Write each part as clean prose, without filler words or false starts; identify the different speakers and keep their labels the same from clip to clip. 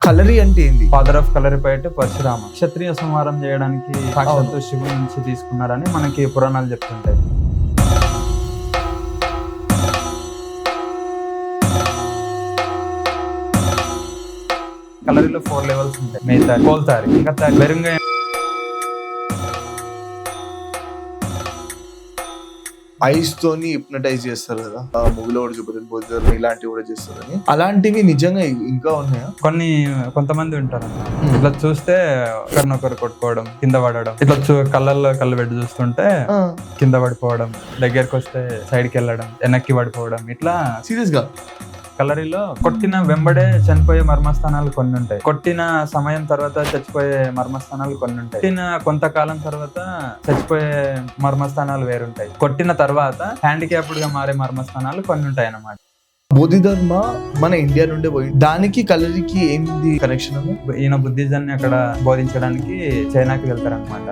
Speaker 1: కలరి అంటే ఏంది?
Speaker 2: Father of Kalaripayattu Parashurama క్షత్రియ సంహారం చేయడానికి సాక్షాత్తు శివుని నుంచి తీసుకున్నారని మనకి పురాణాలు చెప్తుంటాయి. కలరిలో 4 లెవెల్స్ ఉంటాయి. మేతారి, కోల్తారి, ఇంకా బెరుంగా.
Speaker 1: ఐస్ తోని హిప్నటైజ్ చేస్తారు కదా, మూవీలో కూడా చూపుతుంది బోధన ఇలాంటివి కూడా చేస్తారని. అలాంటివి నిజంగా ఇంకా ఉన్నాయా?
Speaker 2: కొంతమంది ఉంటారు ఇట్లా చూస్తే ఒకరినొకరు కొట్టుకోవడం, కింద పడడం, ఇట్లా కళ్ళల్లో కళ్ళు పెట్టి చూస్తుంటే కింద పడిపోవడం, దగ్గరకు వస్తే సైడ్కి వెళ్ళడం, వెనక్కి పడిపోవడం, ఇట్లా.
Speaker 1: సీరియస్ గా
Speaker 2: కలరిలో కొట్టిన వెంబడే చనిపోయే మర్మస్థానాలు కొన్ని ఉంటాయి. కొట్టిన సమయం తర్వాత చచ్చిపోయే మర్మస్థానాలు కొన్ని ఉంటాయి. కొట్టిన కొంతకాలం తర్వాత చచ్చిపోయే మర్మస్థానాలు వేరుంటాయి. కొట్టిన తర్వాత హ్యాండిక్యాప్డ్ గా మారే మర్మస్థానాలు కొన్ని ఉంటాయి అన్నమాట.
Speaker 1: బోధిధర్మ మన ఇండియా నుండే పోయి దానికి కలరికి ఏంది కనెక్షన్?
Speaker 2: ఈయన బుద్ధిజాన్ని అక్కడ బోధించడానికి చైనాకి వెళ్తారనమాట.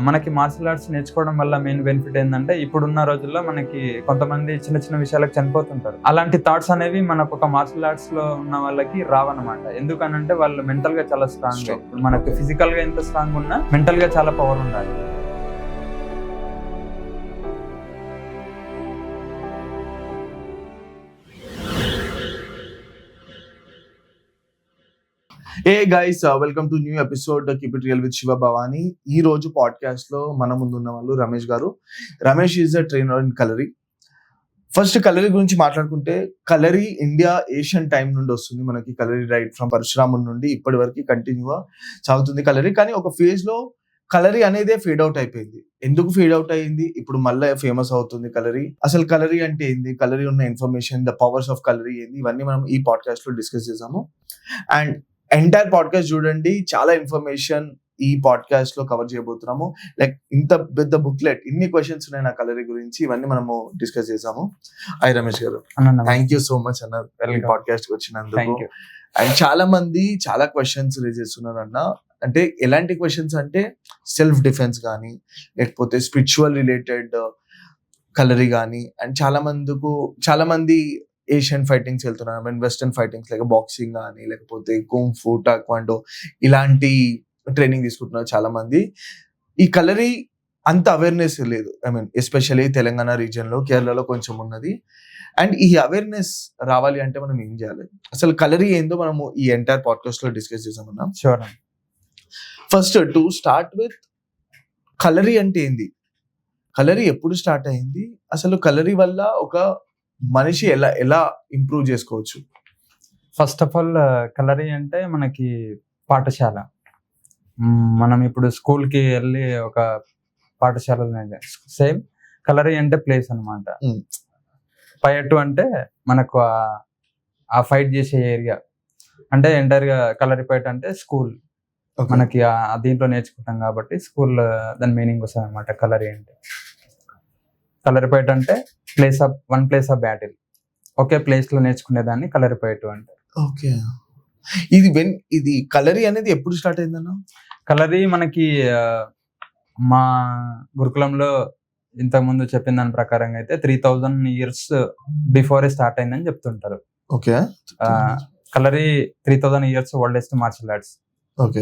Speaker 2: మనకి మార్షల్ ఆర్ట్స్ నేర్చుకోవడం వల్ల మెయిన్ బెనిఫిట్ ఏంటంటే, ఇప్పుడున్న రోజుల్లో మనకి కొంతమంది చిన్న చిన్న విషయాలకు చనిపోతుంటారు. అలాంటి థాట్స్ అనేవి మనకు ఒక మార్షల్ ఆర్ట్స్ లో ఉన్న వాళ్ళకి రావన్నమాట. ఎందుకనంటే వాళ్ళు మెంటల్ గా చాలా స్ట్రాంగ్. మనకు ఫిజికల్ గా ఎంత స్ట్రాంగ్ ఉన్నా మెంటల్ గా చాలా పవర్ ఉండాలి.
Speaker 1: Hey guys, welcome to new episode keep it real with Shiva Bhavani. ఈ రోజు పాడ్కాస్ట్ లో మన ముందున్న వాళ్ళు రమేష్ గారు. Ramesh is a trainer in Kalari. First Kalari గురించి మాట్లాడుకుంటే, కలరీ ఇండియా ఏషియన్ టైం నుండి వస్తుంది మనకి. కలరీ రైట్ ఫ్రమ్ పరశురాముడి నుండి ఇప్పటి వరకు కంటిన్యూగా సాగుతుంది కలరీ. కానీ ఒక ఫేజ్ లో కలరీ అనేదే ఫేడ్ అవుట్ అయిపోయింది. ఎందుకు ఫేడ్ అవుట్ అయింది? ఇప్పుడు మళ్ళీ ఫేమస్ అవుతుంది కలరీ. అసలు కలరీ అంటే ఏంది, కలరీ ఉన్న ఇన్ఫర్మేషన్, ద పవర్స్ ఆఫ్ కలరీ ఏంది, ఇవన్నీ మనం ఈ పాడ్కాస్ట్ లో డిస్కస్ చేసాము. అండ్ ఎంటైర్ పాడ్కాస్ట్ చూడండి, చాలా ఇన్ఫర్మేషన్ ఈ పాడ్కాస్ట్ లో కవర్ చేయబోతున్నాము. లైక్ ఇంత పెద్ద బుక్లెట్, ఇన్ని క్వశ్చన్స్ ఉన్నాయి నా కలరీ గురించి, ఇవన్నీ మనము డిస్కస్ చేసాము. హాయ్ రమేష్ గారు, థ్యాంక్ యూ సో మచ్ అన్న పాడ్కాస్ట్ కి వచ్చినందుకు. అండ్ చాలా మంది చాలా క్వశ్చన్స్ రేజ్ చేస్తున్నారు అన్న. అంటే ఎలాంటి క్వశ్చన్స్ అంటే, సెల్ఫ్ డిఫెన్స్ కానీ, లేకపోతే స్పిరిచువల్ రిలేటెడ్ కలరీ కానీ. అండ్ చాలా మంది ఏషియన్ ఫైటింగ్స్ వెళ్తున్నారు, I mean western fightings like boxing కానీ, లేకపోతే కుంఫు, టాక్వాండో ఇలాంటి ట్రైనింగ్ తీసుకుంటున్నారు చాలా మంది. ఈ కలరీ అంత అవేర్నెస్ లేదు, I mean especially Telangana region లో, కేరళలో కొంచెం ఉన్నది. అండ్ ఈ అవేర్నెస్ రావాలి అంటే మనం ఏం చేయాలి? అసలు కలరీ ఏందో మనము ఈ ఎంటైర్ పాడ్కాస్ట్ లో డిస్కస్ చేసామన్నా.
Speaker 2: Sure.
Speaker 1: First to start with, Kalari అంటే ఏంది? కలరీ ఎప్పుడు స్టార్ట్ అయింది? అసలు కలరీ వల్ల ఒక మనిషి ఎలా ఇంప్రూవ్ చేసుకోవచ్చు?
Speaker 2: ఫస్ట్ ఆఫ్ ఆల్ కలరీ అంటే మనకి పాఠశాల. మనం ఇప్పుడు స్కూల్ కి వెళ్ళి ఒక పాఠశాల సేమ్ కలరీ అంటే ప్లేస్ అనమాట. పయట్టు అంటే మనకు ఆ ఫైట్ చేసే ఏరియా. అంటే ఎంటైర్ గా కలరిపయట్ అంటే స్కూల్. మనకి దీంట్లో నేర్చుకుంటాం కాబట్టి స్కూల్ దాని మీనింగ్ వస్తుంది అనమాట. కలరీ అంటే, కలరిపయట్ అంటే place of battle. Okay place లో నేర్చుకునేదాన్ని కలరిపయట్ అంటారు.
Speaker 1: ఓకే, ఇది కలరీ అనేది ఎప్పుడు స్టార్ట్ అయిందన్న?
Speaker 2: కలరీ మనకి మా గురుకులంలో ఇంతకు ముందు చెప్పిన దాని ప్రకారంగా అయితే 3000 years బిఫోరే స్టార్ట్ అయిందని చెప్తుంటారు.
Speaker 1: Okay,
Speaker 2: Kalari 3000 years oldest martial arts.
Speaker 1: Okay,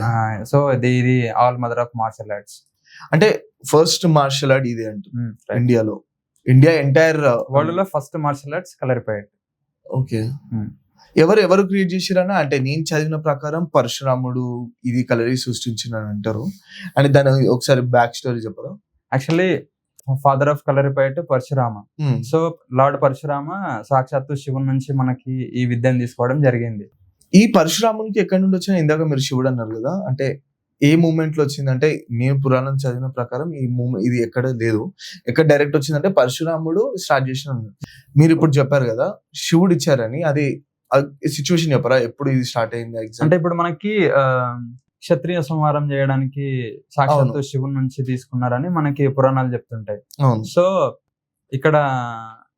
Speaker 2: so ఇది all mother of martial arts.
Speaker 1: అంటే ఫస్ట్ మార్షల్ ఆర్ట్ ఇది అంటే ఇండియా ఎంటైర్
Speaker 2: వరల్డ్ లో first martial arts Kalaripayattu.
Speaker 1: Okay, ఎవరు క్రియేట్ చేసిరన్నా? అంటే నేను చదివిన ప్రకారం పరశురాముడు ఇది కలరీ సృష్టించిన అంటారు. అంటే దాని ఒకసారి బ్యాక్ స్టోరీ చెప్పరా?
Speaker 2: Actually father of Kalaripayattu Parashurama. So lord Parashurama సాక్షాత్తు శివుని నుంచి మనకి ఈ విద్యను తీసుకోవడం జరిగింది.
Speaker 1: ఈ పరశురామునికి ఎక్కడి నుండి వచ్చిన? ఇందాక మీరు శివుడు అన్నారు కదా, అంటే ఏ మూమెంట్ లో వచ్చింది? అంటే నేను పురాణం చదివిన ప్రకారం ఇది ఎక్కడ లేదు, ఎక్కడ డైరెక్ట్ వచ్చిందంటే పరశురాముడు స్టార్ట్ చేసిన. మీరు ఇప్పుడు చెప్పారు కదా శివుడు ఇచ్చారని, అది సిచ్యువేషన్ చెప్పరా? ఎప్పుడు ఇది స్టార్ట్ అయింది?
Speaker 2: అంటే ఇప్పుడు మనకి క్షత్రియ సంహారం చేయడానికి సాక్షాత్తు శివుని నుంచి తీసుకున్నారని మనకి పురాణాలు చెప్తుంటాయి. సో ఇక్కడ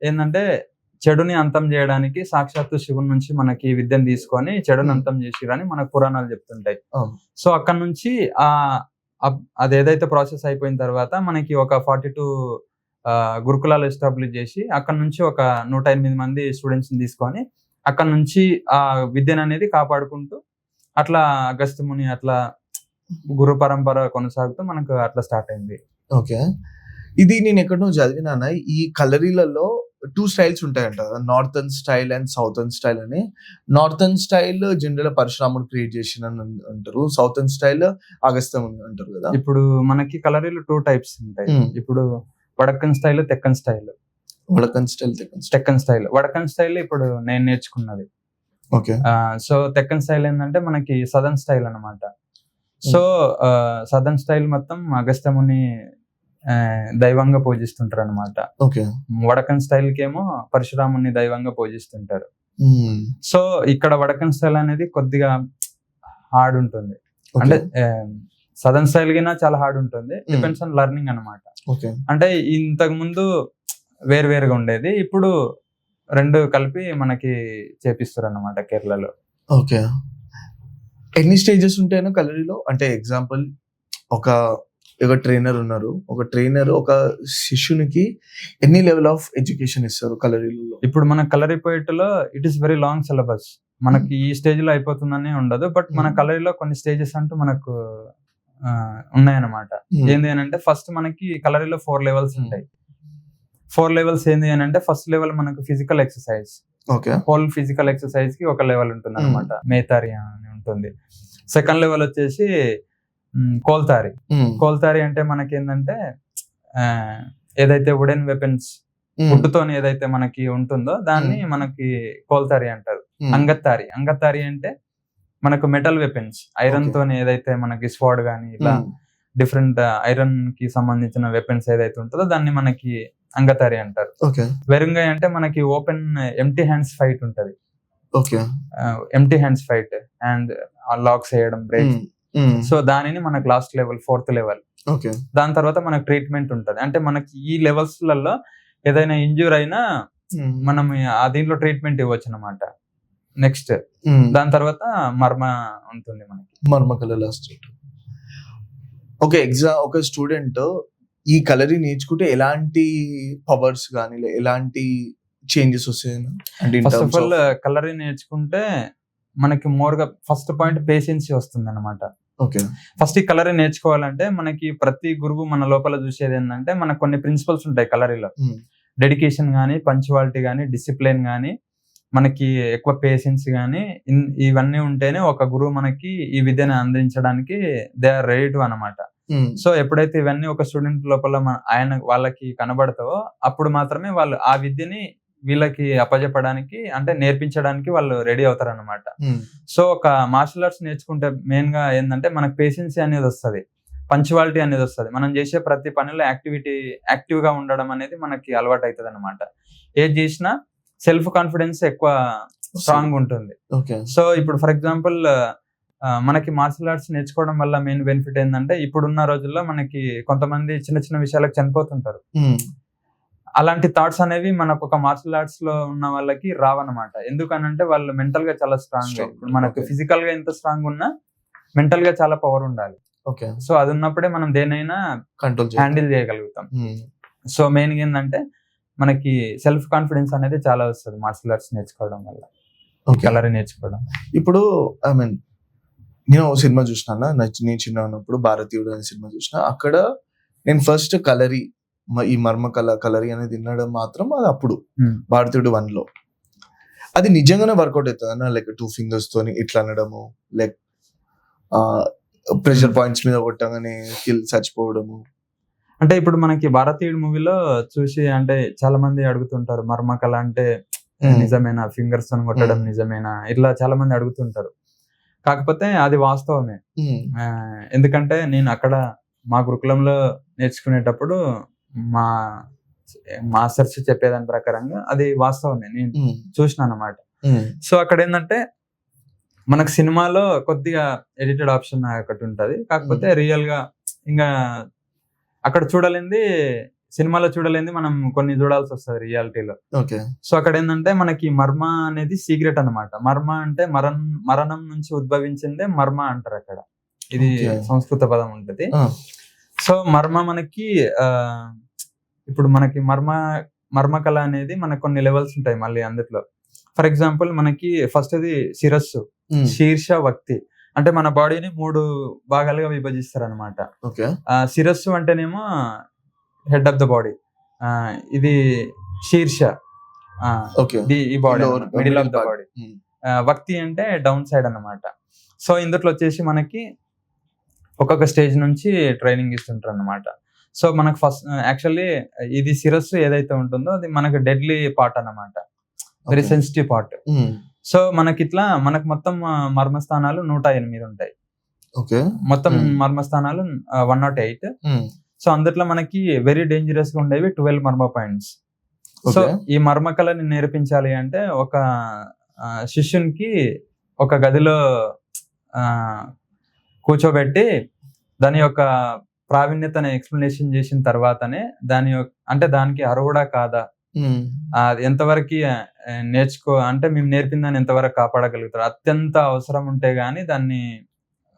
Speaker 2: ఏంటంటే, చెడుని అంతం చేయడానికి సాక్షాత్తు శివుని నుంచి మనకి విద్యను తీసుకొని చెడుని అంతం చేసిరని మనకు పురాణాలు చెప్తుంటాయి. సో అక్కడ నుంచి అదేదైతే ప్రాసెస్ అయిపోయిన తర్వాత మనకి ఒక 42 గురుకులాలు ఎస్టాబ్లిష్ చేసి, అక్కడ నుంచి ఒక 108 మంది స్టూడెంట్స్ ని తీసుకొని అక్కడ నుంచి ఆ విద్యను అనేది కాపాడుకుంటూ అట్లా అగస్త్యముని అట్లా గురు పరంపర కొనసాగుతూ మనకు అట్లా స్టార్ట్ అయింది.
Speaker 1: ఓకే. ఇది నేను ఎక్కడో చదివినానా, ఈ కలరీలలో 2 స్టైల్స్ ఉంటాయంట. Northern style and southern style అని. నార్థర్న్ స్టైల్ జనరల్ పరశురాముడు క్రియేట్ చేసిండని అంటారు. సౌతర్న్ స్టైల్ అగస్త్యముని అంటారు కదా.
Speaker 2: ఇప్పుడు మనకి కలరీలు 2 టైప్స్ ఉంటాయి. ఇప్పుడు Vadakkan style, Thekkan style.
Speaker 1: Vadakkan style,
Speaker 2: Thekkan style. Vadakkan style ఇప్పుడు నేను నేర్చుకున్నది.
Speaker 1: ఓకే.
Speaker 2: సో తెక్కన్ స్టైల్ ఏంటంటే మనకి సదర్న్ స్టైల్ అన్నమాట. సో సదర్న్ స్టైల్ మొత్తం అగస్త్యముని దైవంగా పూజిస్తుంటారు అనమాట.
Speaker 1: ఓకే.
Speaker 2: వడకన్ స్టైల్ కేమో పరశురాముని దైవంగా పూజిస్తుంటారు. సో ఇక్కడ వడకన్ స్టైల్ అనేది కొద్దిగా హార్డ్ ఉంటుంది. అంటే సదర్న్ స్టైల్ కినా చాలా హార్డ్ ఉంటుంది. డిపెండ్స్ ఆన్ లెర్నింగ్ అనమాట. అంటే ఇంతకు ముందు వేరువేరుగా ఉండేది, ఇప్పుడు 2 కలిపి మనకి చేపిస్తారు అన్నమాట కేరళలో.
Speaker 1: ఓకే. ఎన్ని స్టేజెస్ ఉంటాయో కలరీలో? అంటే ఎగ్జాంపుల్ ఒక ట్రైనర్ ఉన్నారు, ఒక ట్రైనర్ ఒక శిష్యునికి ఎన్ని లెవెల్ ఆఫ్ ఎడ్యుకేషన్ ఇస్తారు కలరీలో?
Speaker 2: ఇప్పుడు మన కలరీ పోయిట్లో it is very long syllabus. మనకి ఈ స్టేజ్ లో అయిపోతుందని ఉండదు. బట్ మన కలరీలో కొన్ని స్టేజెస్ అంటూ మనకు ఉన్నాయన్నమాట. ఏంది అని అంటే ఫస్ట్ మనకి కలరీలో 4 లెవెల్స్ ఉంటాయి. 4 లెవెల్స్ ఏంది అని అంటే ఫస్ట్ లెవెల్ మనకు physical exercise.
Speaker 1: Okay.
Speaker 2: Whole physical exercise కి ఒక లెవెల్ ఉంటుంది అనమాట. మేతారి అని ఉంటుంది. సెకండ్ లెవెల్ వచ్చేసి కోల్తారి. కోల్తారి అంటే మనకి ఏంటంటే ఏదైతే వుడెన్ వెపన్స్ వుడ్తోని ఏదైతే మనకి ఉంటుందో దాన్ని మనకి కోల్తారి అంటారు. అంగత్తారి అంటే మనకు మెటల్ వెపన్స్, ఐరన్ తోని ఏదైతే మనకి స్వాడ్ గానీ ఇలా డిఫరెంట్ ఐరన్ కి సంబంధించిన వెపన్స్ ఏదైతే ఉంటుందో దాన్ని మనకి అంగతారి అంటారు. వెరుంగై అంటే మనకి ఓపెన్ ఎంటీ హ్యాండ్స్ ఫైట్ ఉంటది. Empty hands fight and lakhs వేయడం, బ్రేక్స్. సో దానిని మనకు లాస్ట్ లెవెల్ 4th లెవెల్. దాని తర్వాత మనకు ట్రీట్మెంట్ ఉంటది. అంటే మనకి ఈ లెవెల్స్ లలో ఏదైనా ఇంజ్యూర్ అయినా మనం దీంట్లో ట్రీట్మెంట్ ఇవ్వచ్చు అనమాట. నెక్స్ట్ దాని తర్వాత మర్మ ఉంటుంది మనకి.
Speaker 1: మర్మకళ లాస్ట్. ఓకే. ఒక స్టూడెంట్ ఈ కలరీ నేర్చుకుంటే ఎలాంటి పవర్స్ కానీ ఎలాంటి చేంజెస్ వస్తాయి?
Speaker 2: ఫస్ట్ ఆఫ్ ఆల్ కలరీ నేర్చుకుంటే మనకి మోర్ గా ఫస్ట్ పాయింట్ పేషెన్సీ వస్తుంది అనమాట.
Speaker 1: ఓకే.
Speaker 2: ఫస్ట్ ఈ కలరీ నేర్చుకోవాలంటే మనకి ప్రతి గురువు మన లోపల చూసేది ఏంటంటే మనకు కొన్ని ప్రిన్సిపల్స్ ఉంటాయి కలరీలో. డెడికేషన్ గానీ, పంచువాలిటీ గానీ, డిసిప్లిన్ గానీ, మనకి ఎక్కువ పేషెన్స్ గానీ, ఇవన్నీ ఉంటేనే ఒక గురువు మనకి ఈ విద్యను అందించడానికి దే ఆర్ రెడీ టు అనమాట. సో ఎప్పుడైతే ఇవన్నీ ఒక స్టూడెంట్ లోపల వాళ్ళకి కనబడతావో అప్పుడు మాత్రమే వాళ్ళు ఆ విద్యని వీళ్ళకి అప్పజెప్పడానికి అంటే నేర్పించడానికి వాళ్ళు రెడీ అవుతారు అనమాట. సో ఒక మార్షల్ ఆర్ట్స్ నేర్చుకుంటే మెయిన్ గా ఏంటంటే మనకు పేషెన్సీ అనేది వస్తుంది, పంచువాలిటీ అనేది వస్తుంది. మనం చేసే ప్రతి పనిలో యాక్టివ్ గా ఉండడం అనేది మనకి అలవాటు అవుతుంది అనమాట. ఏది చేసినా సెల్ఫ్ కాన్ఫిడెన్స్ ఎక్కువ స్ట్రాంగ్ ఉంటుంది. సో ఇప్పుడు ఫర్ ఎగ్జాంపుల్ మనకి మార్షల్ ఆర్ట్స్ నేర్చుకోవడం వల్ల మెయిన్ బెనిఫిట్ ఏంటంటే ఇప్పుడున్న రోజుల్లో మనకి కొంతమంది చిన్న చిన్న విషయాలకు చనిపోతుంటారు. అలాంటి థాట్స్ అనేవి మనకు ఒక మార్షల్ ఆర్ట్స్ లో ఉన్న వాళ్ళకి రావన్నమాట. ఎందుకనంటే వాళ్ళు మెంటల్ గా చాలా స్ట్రాంగ్. ఇప్పుడు మనకు ఫిజికల్ గా ఎంత స్ట్రాంగ్ ఉన్నా మెంటల్ గా చాలా పవర్ ఉండాలి. సో అది ఉన్నప్పుడే మనం దేనైనా హ్యాండిల్ చేయగలుగుతాం. సో మెయిన్ ఏంటంటే మనకి సెల్ఫ్ కాన్ఫిడెన్స్ అనేది చాలా వస్తుంది మార్షల్ ఆర్ట్స్ నేర్చుకోవడం వల్ల, కలరీ నేర్చుకోవడం.
Speaker 1: ఇప్పుడు ఐ మీన్ నేను సినిమా చూసినా, నేను చిన్న ఉన్నప్పుడు భారతీయుడు అనే సినిమా చూసిన. అక్కడ నేను ఫస్ట్ కలరీ ఈ కలరీ అనేది తినడం మాత్రం అది అప్పుడు భారతీయుడు 1 లో అది నిజంగానే వర్కౌట్ అవుతుంది అన్న. లైక్ 2 ఫింగర్స్ తోని ఇట్లా అనడము, లైక్ ప్రెషర్ పాయింట్స్ మీద కొట్టగానే చచ్చిపోవడము.
Speaker 2: అంటే ఇప్పుడు మనకి భారతీయుడు మూవీలో చూసి అంటే చాలా మంది అడుగుతుంటారు మర్మకళ అంటే నిజమేనా, ఫింగర్స్ తో కొట్టడం నిజమేనా, ఇట్లా చాలా మంది అడుగుతుంటారు. కాకపోతే అది వాస్తవమే. ఎందుకంటే నేను అక్కడ మా గురుకులంలో నేర్చుకునేటప్పుడు మా మాస్టర్స్ చెప్పేదాని ప్రకారంగా అది వాస్తవమే, నేను చూసిన అన్నమాట. సో అక్కడ ఏంటంటే మనకు సినిమాలో కొద్దిగా ఎడిటెడ్ ఆప్షన్ ఒకటి ఉంటది, కాకపోతే రియల్ గా ఇంకా అక్కడ చూడలేంది సినిమాలో చూడలేంది మనం కొన్ని చూడాల్సి వస్తుంది రియాలిటీలో. సో అక్కడ ఏంటంటే మనకి మర్మ అనేది సీక్రెట్ అన్నమాట. మర్మ అంటే మరణం నుంచి ఉద్భవించిందే మర్మ అంటారు అక్కడ. ఇది సంస్కృత పదం ఉంటది. సో మర్మ మనకి ఇప్పుడు మనకి మర్మకళ అనేది మనకు కొన్ని లెవెల్స్ ఉంటాయి మళ్ళీ అందులో. ఫర్ ఎగ్జాంపుల్ మనకి ఫస్ట్ అది శిరస్సు, శీర్ష, వక్తి. అంటే మన బాడీని 3 భాగాలుగా విభజిస్తారు అనమాట.
Speaker 1: ఓకే.
Speaker 2: శిరస్సు అంటేనేమో హెడ్ ఆఫ్ ద బాడీ, ఇది శీర్ష,
Speaker 1: ఓకే,
Speaker 2: ఈ body middle of the body. వక్తి అంటే డౌన్ సైడ్ అన్నమాట. సో ఇందులో వచ్చేసి మనకి ఒక్కొక్క స్టేజ్ నుంచి ట్రైనింగ్ ఇస్తుంటారు అన్నమాట. సో మనకు ఫస్ట్ యాక్చువల్లీ ఇది శిరస్సు ఏదైతే ఉంటుందో అది మనకు డెడ్లీ పార్ట్ అన్నమాట, వెరీ సెన్సిటివ్ పార్ట్. సో మనకి ఇట్లా మనకు మొత్తం మర్మస్థానాలు 108 ఉంటాయి. మొత్తం మర్మస్థానాలు 108. సో అందులో మనకి వెరీ డేంజరస్ గా ఉండేవి 12 మర్మ పాయింట్స్. సో ఈ మర్మ కళని నేర్పించాలి అంటే ఒక శిష్యునికి ఒక గదిలో కూర్చోబెట్టి దాని యొక్క ప్రావీణ్యతను ఎక్స్ప్లెనేషన్ చేసిన తర్వాతనే దానికి అర్హుడా కాదా, ఎంతవరకు అంటే మేము నేర్పిన దాన్ని ఎంతవరకు కాపాడగలుగుతారు, అత్యంత అవసరం ఉంటే గానీ దాన్ని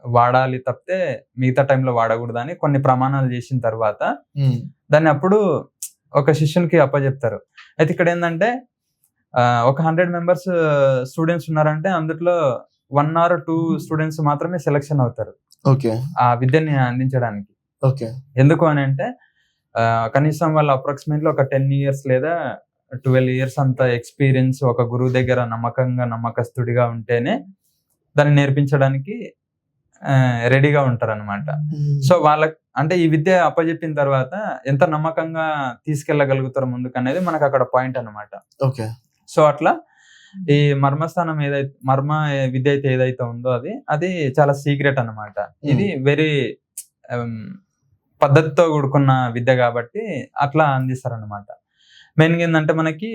Speaker 2: వాడాలి తప్పితే మిగతా టైంలో వాడకూడదని కొన్ని ప్రమాణాలు చేసిన తర్వాత దాన్ని అప్పుడు ఒక శిష్యునికి అప్పచెప్తారు. అయితే ఇక్కడ ఏంటంటే ఒక 100 మెంబర్స్ స్టూడెంట్స్ ఉన్నారంటే అందులో 1 or 2 స్టూడెంట్స్ మాత్రమే సెలెక్షన్ అవుతారు ఆ విద్యని అందించడానికి. ఎందుకు అని అంటే కనీసం వాళ్ళు అప్రాక్సిమేట్లీ ఒక 10 years లేదా 12 years అంత ఎక్స్పీరియన్స్ ఒక గురువు దగ్గర నమ్మకస్తుడిగా ఉంటేనే దాన్ని నేర్పించడానికి రెడీగా ఉంటారు అనమాట. సో వాళ్ళకి అంటే ఈ విద్య అప్పచెప్పిన తర్వాత ఎంత నమ్మకంగా తీసుకెళ్లగలుగుతారు ముందుకు అనేది మనకు అక్కడ పాయింట్ అనమాట. సో అట్లా ఈ మర్మస్థానం మర్మ విద్య అయితే ఏదైతే ఉందో అది చాలా సీక్రెట్ అన్నమాట. ఇది వెరీ పద్ధతితో కూడుకున్న విద్య కాబట్టి అట్లా అందిస్తారన్నమాట. మెయిన్గా ఏంటంటే మనకి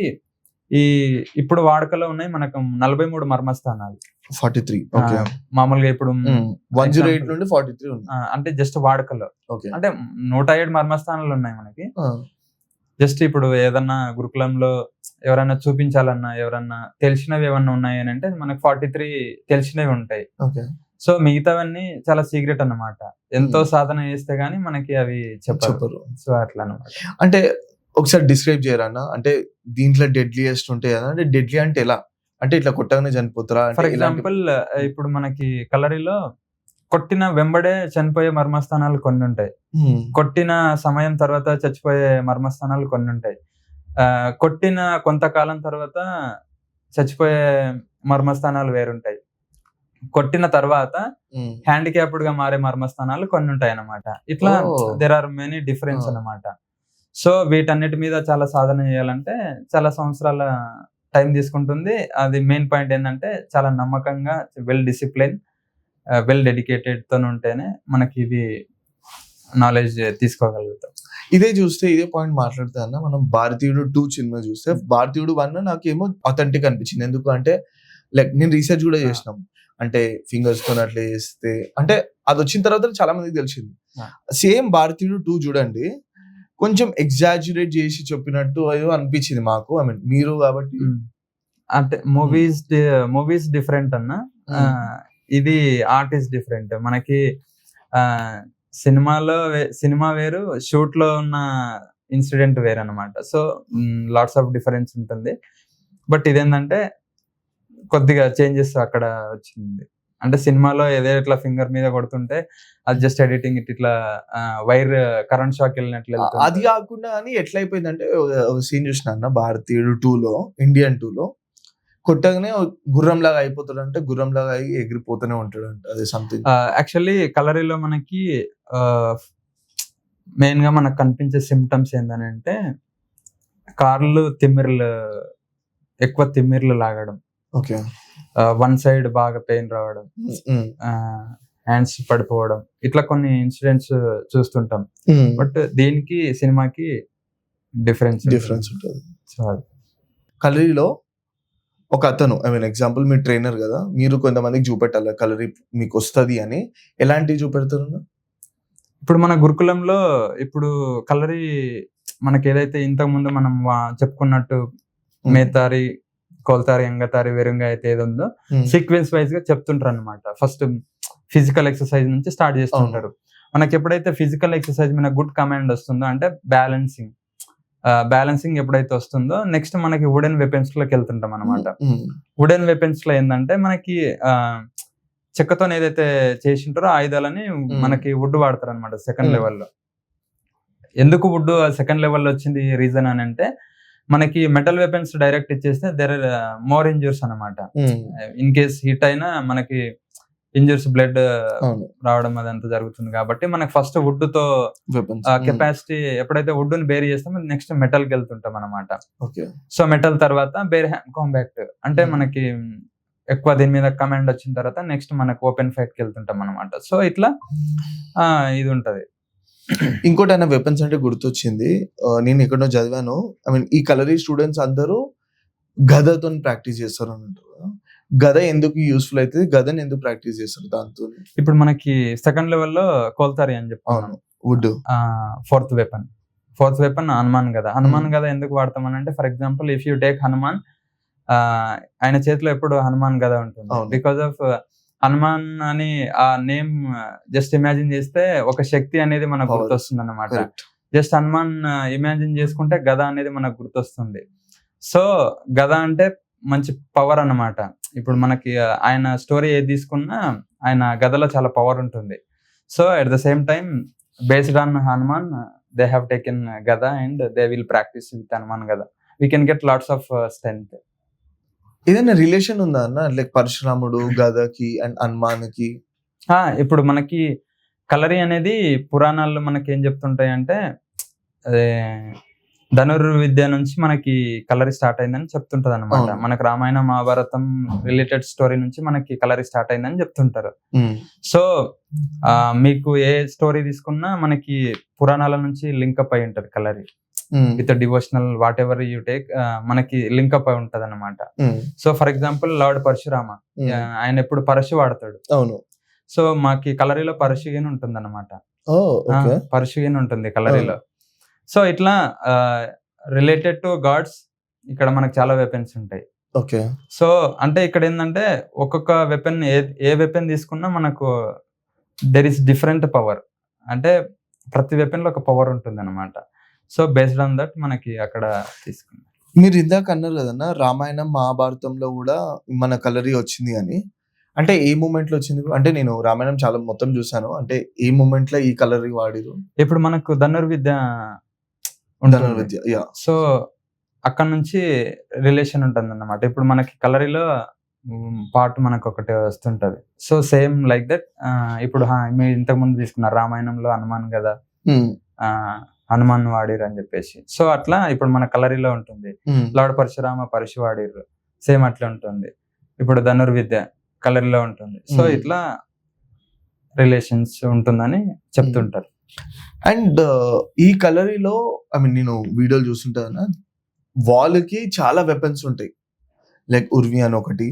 Speaker 2: ఇప్పుడు వాడుకలో ఉన్నాయి మనకు 43 మర్మస్థానాలు.
Speaker 1: 43
Speaker 2: మామూలుగా ఇప్పుడు
Speaker 1: 108 నుండి 43
Speaker 2: అంటే జస్ట్ వాడుకలో. అంటే 107 మర్మస్థానాలు ఉన్నాయి మనకి. జస్ట్ ఇప్పుడు ఏదన్నా గురుకులంలో ఎవరైనా చూపించాలన్నా, ఎవరన్నా తెలిసినవి ఏమన్నా ఉన్నాయి అని అంటే మనకు 43 తెలిసినవి ఉంటాయి. సో మిగతావన్నీ చాలా సీక్రెట్ అన్నమాట. ఎంతో సాధన చేస్తే గానీ మనకి అవి చెప్పరు. సో అట్లా అన్నమాట.
Speaker 1: అంటే ఒకసారి డిస్క్రైబ్ చేయరన్నా, అంటే దీంట్లో డెడ్లీయెస్ట్ ఉంటాయి కదా, అంటే డెడ్లీ అంటే ఎలా, అంటే ఇట్లా కొట్టగానే చనిపోతారా?
Speaker 2: ఫర్ ఎగ్జాంపుల్ ఇప్పుడు మనకి కలరీలో కొట్టిన వెంబడే చనిపోయే మర్మస్థానాలు కొన్ని ఉంటాయి, కొట్టిన సమయం తర్వాత చచ్చిపోయే మర్మస్థానాలు కొన్ని ఉంటాయి, కొట్టిన కొంతకాలం తర్వాత చచ్చిపోయే మర్మస్థానాలు వేరుంటాయి, కొట్టిన తర్వాత హ్యాండిక్యాప్డ్ గా మారే మర్మస్థానాలు కొన్ని ఉంటాయి అన్నమాట. ఇట్లా దేర్ ఆర్ మెనీ డిఫరెన్స్ అన్నమాట. సో వీటన్నిటి మీద చాలా సాధన చేయాలంటే చాలా సంవత్సరాల టైం తీసుకుంటుంది. అది మెయిన్ పాయింట్ ఏంటంటే చాలా నమ్మకంగా, వెల్ డిసిప్లిన్, వెల్ డెడికేటెడ్ తో ఉంటేనే మనకి ఇది నాలెడ్జ్ తీసుకోగలుగుతాం.
Speaker 1: ఇదే చూస్తే ఇదే పాయింట్ మాట్లాడితే అన్న, మనం భారతీయుడు 2 సినిమా చూస్తే భారతీయుడు 1 నాకేమో అథెంటిక్ అనిపించింది. ఎందుకు అంటే లైక్ నేను రీసెర్చ్ కూడా చేసినాం, అంటే ఫింగర్స్ తో అట్లా చేస్తే అంటే అది వచ్చిన తర్వాత చాలా మందికి తెలిసింది. సేమ్ భారతీయుడు 2 చూడండి, కొంచెం ఎగ్జాజురేట్ చేసి చెప్పినట్టు అయ్యో అనిపించింది మాకు. ఐ మీన్ మీరు కాబట్టి
Speaker 2: అంటే మూవీస్ డిఫరెంట్ అన్న, ఇది ఆర్ట్ ఈస్ డిఫరెంట్. మనకి సినిమా వేరు, షూట్ లో ఉన్న ఇన్సిడెంట్ వేరు అనమాట. సో లాట్స్ ఆఫ్ డిఫరెన్స్ ఉంటుంది. బట్ ఇదేంటంటే కొద్దిగా చేంజెస్ అక్కడ వచ్చింది. అంటే సినిమాలో ఏదో ఇట్లా ఫింగర్ మీద కొడుతుంటే అది జస్ట్ ఎడిటింగ్ ఇట్లా వైర్ కరెంట్ షాక్ వెళ్ళినట్లు.
Speaker 1: అది కాకుండా అని ఎట్లా అయిపోయిందంటే ఒక సీన్ చూసిన అన్న భారతీయుడు 2లో, ఇండియన్ 2లో కొట్టగానే గుర్రం లాగా అయిపోతాడు, అంటే గుర్రం లాగా అయి ఎగిరిపోతూనే ఉంటాడు అంట. అది సంథింగ్
Speaker 2: యాక్చువల్లీ కలరీలో మనకి మెయిన్ గా మనకు కనిపించే సిమ్టమ్స్ ఏంటంటే కార్లు ఎక్కువ తిమ్మిర్లు లాగడం, వన్ సైడ్ బాగా పెయిన్ రావడం, హ్యాండ్స్ పడిపోవడం, ఇట్లా కొన్ని ఇన్సిడెంట్స్ చూస్తుంటాం. బట్ దీనికి సినిమాకి డిఫరెన్స్ ఉంటుంది.
Speaker 1: కలరీలో ఒక అతను, ఐ మీన్ ఎగ్జాంపుల్ మీరు ట్రైనర్ కదా, మీరు కొంతమందికి చూపెట్టాలి కలరీ మీకు వస్తుంది అని, ఎలాంటివి చూపెడతారు?
Speaker 2: ఇప్పుడు మన గురుకులంలో ఇప్పుడు కలరీ మనకి ఏదైతే ఇంతకు ముందు మనం చెప్పుకున్నట్టు మేతారి, కోల్తారి, అంగతారి, వెరుంగా అయితే ఏది ఉందో సీక్వెన్స్ వైజ్ గా చెప్తుంటారు అనమాట. ఫస్ట్ ఫిజికల్ ఎక్సర్సైజ్ నుంచి స్టార్ట్ చేస్తుంటారు. మనకి ఎప్పుడైతే ఫిజికల్ ఎక్సర్సైజ్ మీద గుడ్ కమాండ్ వస్తుందో అంటే బ్యాలెన్సింగ్, బ్యాలెన్సింగ్ ఎప్పుడైతే వస్తుందో నెక్స్ట్ మనకి వుడెన్ వెపన్స్ లోకి వెళ్తుంటాం అనమాట. వుడెన్ వెపన్స్ లో ఏంటంటే మనకి చెక్కతో ఏదైతే చేసింటారో ఆయుధాలని మనకి వుడ్ వాడతారు అనమాట సెకండ్ లెవెల్లో. ఎందుకు వుడ్ సెకండ్ లెవెల్లో వచ్చింది రీజన్ అని అంటే, మనకి మెటల్ వెపన్స్ డైరెక్ట్ ఇచ్చేస్తే దేర్ ఆర్ మోర్ ఇంజూర్స్ అనమాట. ఇన్ కేస్ హిట్ అయినా మనకి ఇంజూర్స్, బ్లడ్ రావడం అదంతా జరుగుతుంది. కాబట్టి మనకి ఫస్ట్ వుడ్ తో కెపాసిటీ ఎప్పుడైతే వుడ్ ని బేర్ చేస్తామో నెక్స్ట్ మెటల్ కి వెళ్తుంటాం అనమాట. సో మెటల్ తర్వాత బేర్ హ్యాండ్ కాంబాక్ట్ అంటే మనకి ఎక్కువ దీని మీద కమాండ్ వచ్చిన తర్వాత నెక్స్ట్ మనకు ఓపెన్ ఫైట్ కి వెళ్తుంటాం అనమాట. సో ఇట్లా ఇది ఉంటది.
Speaker 1: ఇంకోటి అయినా వెపన్స్ అంటే గుర్తొచ్చింది, నేను ఎక్కడో చదివాను, ఐ మీన్ ఈ కలరీ స్టూడెంట్స్ అందరూ గదతో ప్రాక్టీస్ చేస్తారు అన్నట్టు. గద ఎందుకు యూస్ఫుల్ అవుతుంది, గదని ఎందుకు ప్రాక్టీస్ చేస్తారు దాంతో?
Speaker 2: ఇప్పుడు మనకి సెకండ్ లెవెల్లో కోల్తారి అని చెప్తాను,
Speaker 1: వుడ్.
Speaker 2: ఫోర్త్ వెపన్ హనుమాన్ గద. హనుమాన్ గద ఎందుకు వాడతామని అంటే, for example if you take Hanuman, ఆయన చేతిలో ఎప్పుడు హనుమాన్ గద ఉంటుంది. బికాస్ ఆఫ్ హనుమాన్ అని ఆ నేమ్ జస్ట్ ఇమాజిన్ చేస్తే ఒక శక్తి అనేది మనకు గుర్తొస్తుంది అన్నమాట. జస్ట్ హనుమాన్ ఇమాజిన్ చేసుకుంటే గద అనేది మనకు గుర్తొస్తుంది. సో గద అంటే మంచి పవర్ అన్నమాట. ఇప్పుడు మనకి ఆయన స్టోరీ ఏది తీసుకున్నా ఆయన గదలో చాలా పవర్ ఉంటుంది. So at the same time based on Hanuman they have taken gada and they will practice with Hanuman gada. We can get lots of strength.
Speaker 1: ఏదైనా రిలేషన్ ఉందా అన్న, లైక్ పరశురాముడు గదకి అండ్ హనుమాన్కి?
Speaker 2: ఇప్పుడు మనకి కలరీ అనేది పురాణాల్లో మనకి ఏం చెప్తుంటాయి అంటే, అదే ధనుర్విద్య నుంచి మనకి కలరీ స్టార్ట్ అయిందని చెప్తుంటది అనమాట. మనకి రామాయణ మహాభారతం రిలేటెడ్ స్టోరీ నుంచి మనకి కలరీ స్టార్ట్ అయిందని చెప్తుంటారు. సో మీకు ఏ స్టోరీ తీసుకున్నా మనకి పురాణాల నుంచి లింకప్ అయి ఉంటది Kalari with devotional what you take, మనకి లింకప్ అయి ఉంటది అనమాట. So for example lord Parashurama, ఆయన ఎప్పుడు పరశు వాడతాడు. సో మాకి కలరీలో పరశుగిన్ ఉంటుంది అనమాట. పరశుగిన్ ఉంటుంది కలరీలో. సో ఇట్లా రిలేటెడ్ టు గాడ్స్ ఇక్కడ మనకు చాలా వెపన్స్ ఉంటాయి. సో అంటే ఇక్కడ ఏంటంటే ఒక్కొక్క వెపన్ ఏ వెపన్ తీసుకున్నా మనకు దెర్ ఇస్ డిఫరెంట్ పవర్, అంటే ప్రతి వెపన్ లో ఒక పవర్ ఉంటుంది అనమాట. సో బేస్డ్ ఆన్ దట్ మనకి అక్కడ తీసుకున్నాం.
Speaker 1: మీరు ఇందాక అన్నారు కదన్నా, రామాయణం మహాభారతంలో కూడా మన కలరీ వచ్చింది అని. అంటే ఏ మూమెంట్ లో వచ్చింది? అంటే నేను రామాయణం చాలా మొత్తం చూసాను, అంటే ఏ మూమెంట్ లో ఈ కలరీ వాడిరు?
Speaker 2: ఇప్పుడు మనకు ధనుర్విద్య. సో అక్కడ నుంచి రిలేషన్ ఉంటుంది అన్నమాట. ఇప్పుడు మనకి కలరీలో పార్ట్ మనకు ఒకటి వస్తుంటది. సో సేమ్ లైక్ దట్ ఇప్పుడు మీరు ఇంతకు ముందు తీసుకున్నారు రామాయణంలో హనుమాన్ కదా, హనుమాన్ వాడిరు అని చెప్పేసి. సో అట్లా ఇప్పుడు మన కలరీలో ఉంటుంది. లార్డ్ పరశురామ పరశు వాడిర్రు, సేమ్ అట్లా ఉంటుంది. ఇప్పుడు ధనుర్విద్య కలరీలో ఉంటుంది. సో ఇట్లా రిలేషన్స్ ఉంటుందని చెప్తుంటారు.
Speaker 1: అండ్ ఈ కలరీలో ఐ మీన్ నేను వీడియోలు చూస్తుంటాను, వాల్కి చాలా వెపన్స్ ఉంటాయి. లైక్ ఉర్వి అని ఒకటి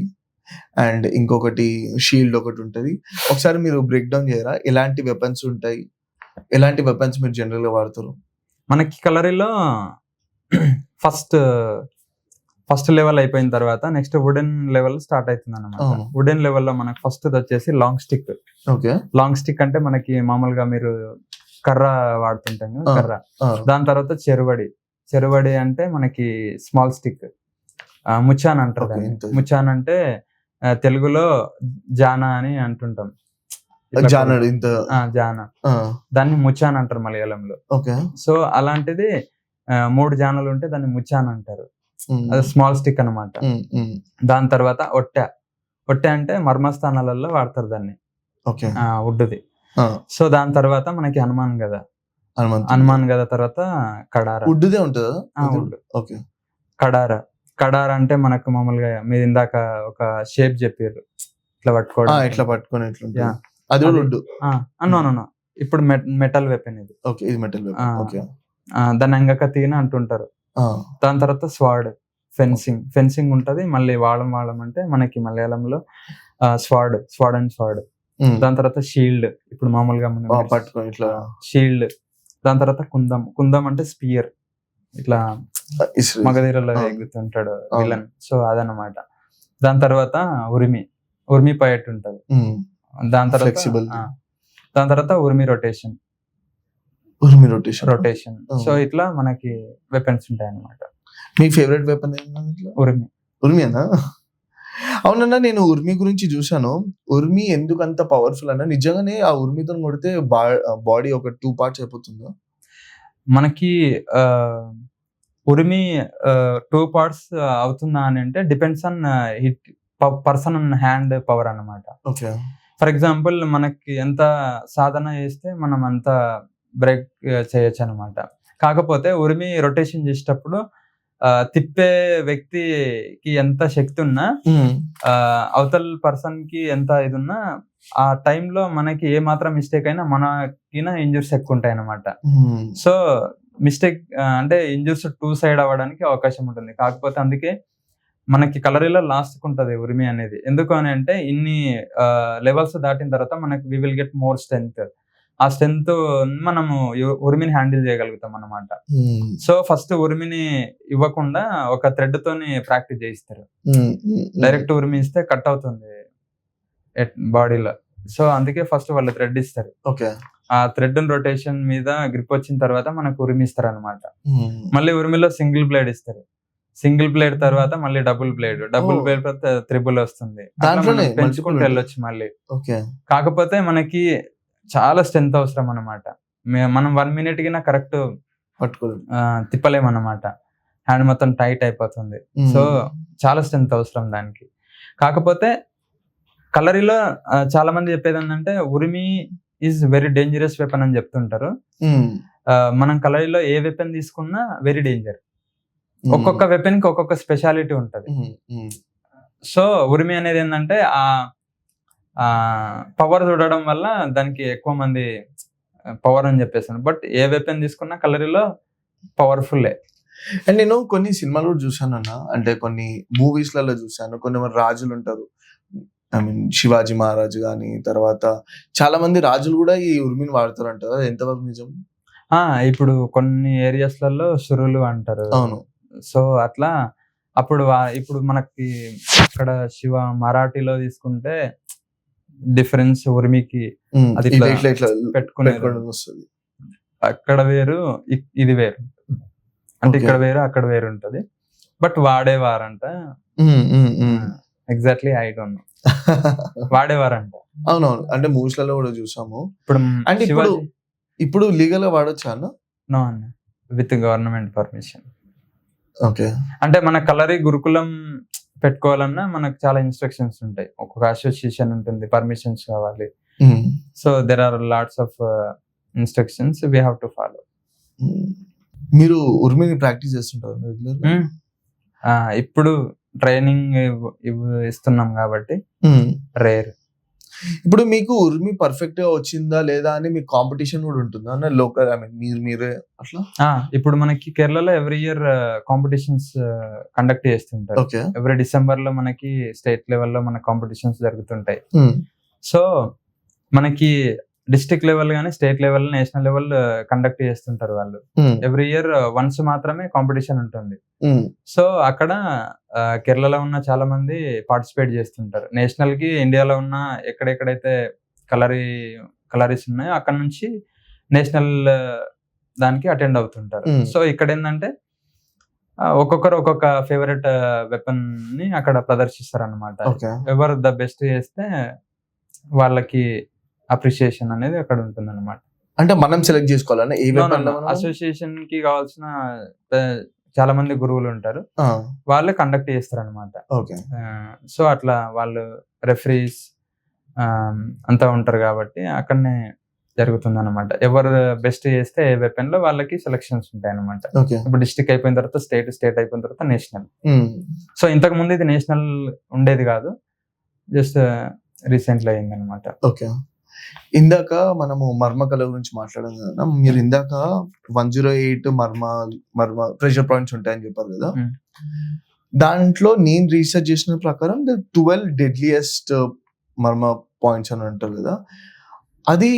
Speaker 1: అండ్ ఇంకొకటి షీల్డ్ ఒకటి ఉంటుంది. ఒకసారి మీరు బ్రేక్ డౌన్ చేయరా, ఎలాంటి వెపన్స్ ఉంటాయి, ఎలాంటి వెపన్స్ మీరు జనరల్ గా వాడతారు?
Speaker 2: మనకి కలరీలో ఫస్ట్ లెవెల్ అయిపోయిన తర్వాత నెక్స్ట్ వుడెన్ లెవెల్ స్టార్ట్ అవుతుంది అనమాట. వుడెన్ లెవెల్లో మనకి ఫస్ట్ వచ్చేసి లాంగ్ స్టిక్. లాంగ్ స్టిక్ అంటే మనకి మామూలుగా మీరు కర్ర వాడుతుంటాం కర్ర. దాని తర్వాత చెరువడి అంటే మనకి స్మాల్ స్టిక్. ముచ్చాన్ అంటారు దాన్ని. ముచ్చాన్ అంటే తెలుగులో జానా అని అంటుంటాం. జానా, దాన్ని ముచ్చాన్ అంటారు మలయాళంలో. సో అలాంటిది 3 జానాలు ఉంటే దాన్ని ముచ్చాన్ అంటారు. అది స్మాల్ స్టిక్ అన్నమాట. దాని తర్వాత ఒట్టె అంటే మర్మస్థానాలలో వాడతారు దాన్ని, వుడ్ది. సో దాని తర్వాత మనకి హనుమాన్ గద తర్వాత కడారా.
Speaker 1: వుడ్దే ఉంటుందా?
Speaker 2: వుడ్. కడారా అంటే మనకు మామూలుగా మీరు ఇందాక ఒక షేప్ చెప్పారు, ఇట్లా పట్టుకోవడం.
Speaker 1: అది వుడ్.
Speaker 2: ఇప్పుడు మెటల్ వెపన్ ఇది.
Speaker 1: ఇది మెటల్ వెపన్.
Speaker 2: దాన్ని అంగకత్తిని అంటుంటారు. దాని తర్వాత స్వాడ్, ఫెన్సింగ్ ఉంటది. మళ్ళీ వాళం అంటే మనకి మలయాళంలో స్వాడ్. దాని తర్వాత షీల్డ్, ఇప్పుడు మామూలుగా
Speaker 1: పట్టుకొని ఇట్లా
Speaker 2: షీల్డ్. దాని తర్వాత కుందం అంటే స్పియర్, ఇట్లా మగధీరలో ఎగుతుంటాడు విలన్. సో అదనమాట. దాని తర్వాత ఉర్మి పైట్ ఉంటది. దాని తర్వాత ఉర్మి రొటేషన్.
Speaker 1: ఉర్మి రొటేషన్.
Speaker 2: రొటేషన్. సో ఇట్లా మనకి వెపన్స్ ఉంటాయి అన్నమాట.
Speaker 1: మీ ఫేవరెట్ వెపన్ ఏంటంటే
Speaker 2: ఉర్మి.
Speaker 1: ఉర్మియేనా? అవునన్నా, నేను ఉర్మి గురించి చూశాను. ఉర్మి ఎందుకు అంత పవర్ఫుల్ అన్న? నిజంగానే ఆ ఉర్మితో కొడితే బాడీ ఒక 2 పార్ట్స్ అయిపోతుందా?
Speaker 2: మనకి ఉర్మి 2 పార్ట్స్ అవుతుందా అని అంటే depends on hit person on hand power అన్నమాట.
Speaker 1: ఓకే.
Speaker 2: ఫర్ ఎగ్జాంపుల్ మనకి ఎంత సాధన చేస్తే మనం అంత బ్రేక్ చేయొచ్చు అనమాట. కాకపోతే ఉరిమి రొటేషన్ చేసేటప్పుడు తిప్పే వ్యక్తికి ఎంత శక్తి ఉన్నా అవతల పర్సన్ కి ఎంత ఇది ఉన్నా ఆ టైంలో మనకి ఏ మాత్రం మిస్టేక్ అయినా మనకిన ఇంజురీస్ ఎక్కువ ఉంటాయి అన్నమాట. సో మిస్టేక్ అంటే ఇంజురీస్ 2 సైడ్ అవ్వడానికి అవకాశం ఉంటుంది. కాకపోతే అందుకే మనకి కలరీలో లాస్ట్ ఉంటది ఉరిమి అనేది. ఎందుకు అని అంటే ఇన్ని లెవెల్స్ దాటిన తర్వాత మనకి we will get more strength. ఆ స్ట్రెంగ్త్ మనము ఉరిమిని హ్యాండిల్ చేయగలుగుతాం అన్నమాట. సో ఫస్ట్ ఉరిమిని ఇవ్వకుండా ఒక థ్రెడ్ తోని ప్రాక్టీస్ చేయిస్తారు. డైరెక్ట్ ఉరిమి ఇస్తే కట్ అవుతుంది బాడీలో. సో అందుకే ఫస్ట్ వాళ్ళు థ్రెడ్ ఇస్తారు.
Speaker 1: ఓకే.
Speaker 2: ఆ థ్రెడ్ రొటేషన్ మీద గ్రిప్ వచ్చిన తర్వాత మనకు ఉరిమి ఇస్తారు అనమాట. మళ్ళీ ఉరిమిలో సింగిల్ బ్లేడ్ ఇస్తారు. సింగిల్ బ్లేడ్ తర్వాత మళ్ళీ డబుల్ బ్లేడ్ తర్వాత త్రిబుల్ వస్తుంది. పెంచుకుంటూ వెళ్ళొచ్చు మళ్ళీ. కాకపోతే మనకి చాలా స్ట్రెంత్ అవసరం అన్నమాట. మనం 1 minute కి కరెక్ట్ తిప్పలేము అన్నమాట. హ్యాండ్ మొత్తం టైట్ అయిపోతుంది. సో చాలా స్ట్రెంత్ అవసరం దానికి. కాకపోతే కలరీలో చాలా మంది చెప్పేది ఏంటంటే ఉరిమి ఈజ్ వెరీ డేంజరస్ వెపన్ అని చెప్తుంటారు. మనం కలరీలో ఏ వెపన్ తీసుకున్నా వెరీ డేంజర్. ఒక్కొక్క వెపన్ కి ఒక్కొక్క స్పెషాలిటీ ఉంటది. సో ఉరిమి అనేది ఏంటంటే ఆ పవర్ చూడడం వల్ల దానికి ఎక్కువ మంది పవర్ అని చెప్పేసాను. బట్ ఏ వెపన్ తీసుకున్నా కలరీలో పవర్ఫుల్.
Speaker 1: అండ్ నేను కొన్ని సినిమాలు కూడా చూసాను అన్న. అంటే కొన్ని మూవీస్ లలో చూసాను. కొన్ని రాజులు ఉంటారు. ఐ మీన్ శివాజీ మహారాజు గాని, తర్వాత చాలా మంది రాజులు కూడా ఈ ఉరిమిని వాడతారు అంటారు. ఎంతవరకు నిజం?
Speaker 2: ఇప్పుడు కొన్ని ఏరియాస్ లలో సురులు అంటారు.
Speaker 1: అవును.
Speaker 2: సో అట్లా అప్పుడు ఇప్పుడు మనకి ఇక్కడ శివ మరాఠీలో తీసుకుంటే డిఫరెన్స్ ఉరిమికి అది పెట్టుకునే అక్కడ వేరు ఇది వేరు. అంటే ఇక్కడ వేరు అక్కడ వేరు ఉంటది. బట్ వాడేవారంట. Exactly I don't know. వాడేవారంట.
Speaker 1: అవునవును. అంటే మూవీస్ లలో కూడా చూసాము. ఇప్పుడు లీగల్ గా వాడొచ్చా అన్న?
Speaker 2: నో అన్న, విత్ గవర్నమెంట్ పర్మిషన్.
Speaker 1: ఓకే.
Speaker 2: అంటే మన కలరీ గురుకులం పెట్టుకోవాలన్నా మనకు చాలా ఇన్స్ట్రక్షన్స్ ఉంటాయి. ఒక్కొక్క అసోసియేషన్ ఉంటుంది, పర్మిషన్స్ కావాలి. So there are lots of instructions we have to follow.
Speaker 1: మీరు ఉర్మిని ప్రాక్టీస్ చేస్తుంటారు రెగ్యులర్?
Speaker 2: ఇప్పుడు ట్రైనింగ్ ఇస్తున్నాం కాబట్టి రేర్.
Speaker 1: ఇప్పుడు మీకు ఉర్మి పర్ఫెక్ట్ గా వచ్చిందా లేదా అని మీకు కాంపిటీషన్ కూడా ఉంటుందా అన్న? లోకల్ ఐ మీన్ మీరే అట్లా?
Speaker 2: ఇప్పుడు మనకి కేరళలో ఎవ్రీ ఇయర్ కాంపిటీషన్స్ కండక్ట్ చేస్తుంటారు. ఎవ్రీ డిసెంబర్ లో మనకి స్టేట్ లెవెల్లో మన కాంపిటీషన్స్ జరుగుతుంటాయి. సో మనకి డిస్ట్రిక్ట్ లెవెల్ గానీ state level national level conduct చేస్తుంటారు వాళ్ళు. ఎవ్రీ ఇయర్ వన్స్ మాత్రమే కాంపిటీషన్ ఉంటుంది. సో అక్కడ కేరళలో ఉన్న చాలా మంది పార్టిసిపేట్ చేస్తుంటారు. నేషనల్ కి ఇండియాలో ఉన్న ఎక్కడెక్కడైతే కలరీస్ ఉన్నాయో అక్కడ నుంచి నేషనల్ దానికి అటెండ్ అవుతుంటారు. సో ఇక్కడ ఏంటంటే ఒక్కొక్కరు ఒక్కొక్క ఫేవరెట్ వెపన్ ని అక్కడ ప్రదర్శిస్తారు అన్నమాట. ఎవరు ద బెస్ట్ చేస్తే వాళ్ళకి అప్రిషియేషన్ అనేది అక్కడ ఉంటుంది అన్నమాట.
Speaker 1: అంటే మనం సెలెక్ట్ చేసుకోవాలన్నా
Speaker 2: అసోసియేషన్ కి కావాల్సిన చాలా మంది గురువులు ఉంటారు, వాళ్ళే కండక్ట్ చేస్తారు అనమాట. సో అట్లా వాళ్ళు రెఫరీస్ అంతా ఉంటారు కాబట్టి అక్కడనే జరుగుతుంది అనమాట. ఎవరు బెస్ట్ చేస్తే ఏ వెపన్ లో వాళ్ళకి సెలక్షన్స్ ఉంటాయి అనమాట. ఇప్పుడు డిస్ట్రిక్ట్ అయిపోయిన తర్వాత స్టేట్ అయిపోయిన తర్వాత నేషనల్. సో ఇంతకు ముందు ఇది నేషనల్ ఉండేది కాదు, జస్ట్ రీసెంట్లీ అయింది అనమాట.
Speaker 1: ఓకే. ఇందాక మనము మర్మకళ గురించి మాట్లాడాం కదా, మీరు ఇందాక 108 మర్మ ప్రెషర్ పాయింట్స్ ఉంటాయని చెప్పారు కదా. దాంట్లో నేను రీసెర్చ్ చేసిన ప్రకారం 12 డెడ్లియెస్ట్ మర్మ పాయింట్స్ అని అంటారు కదా. అది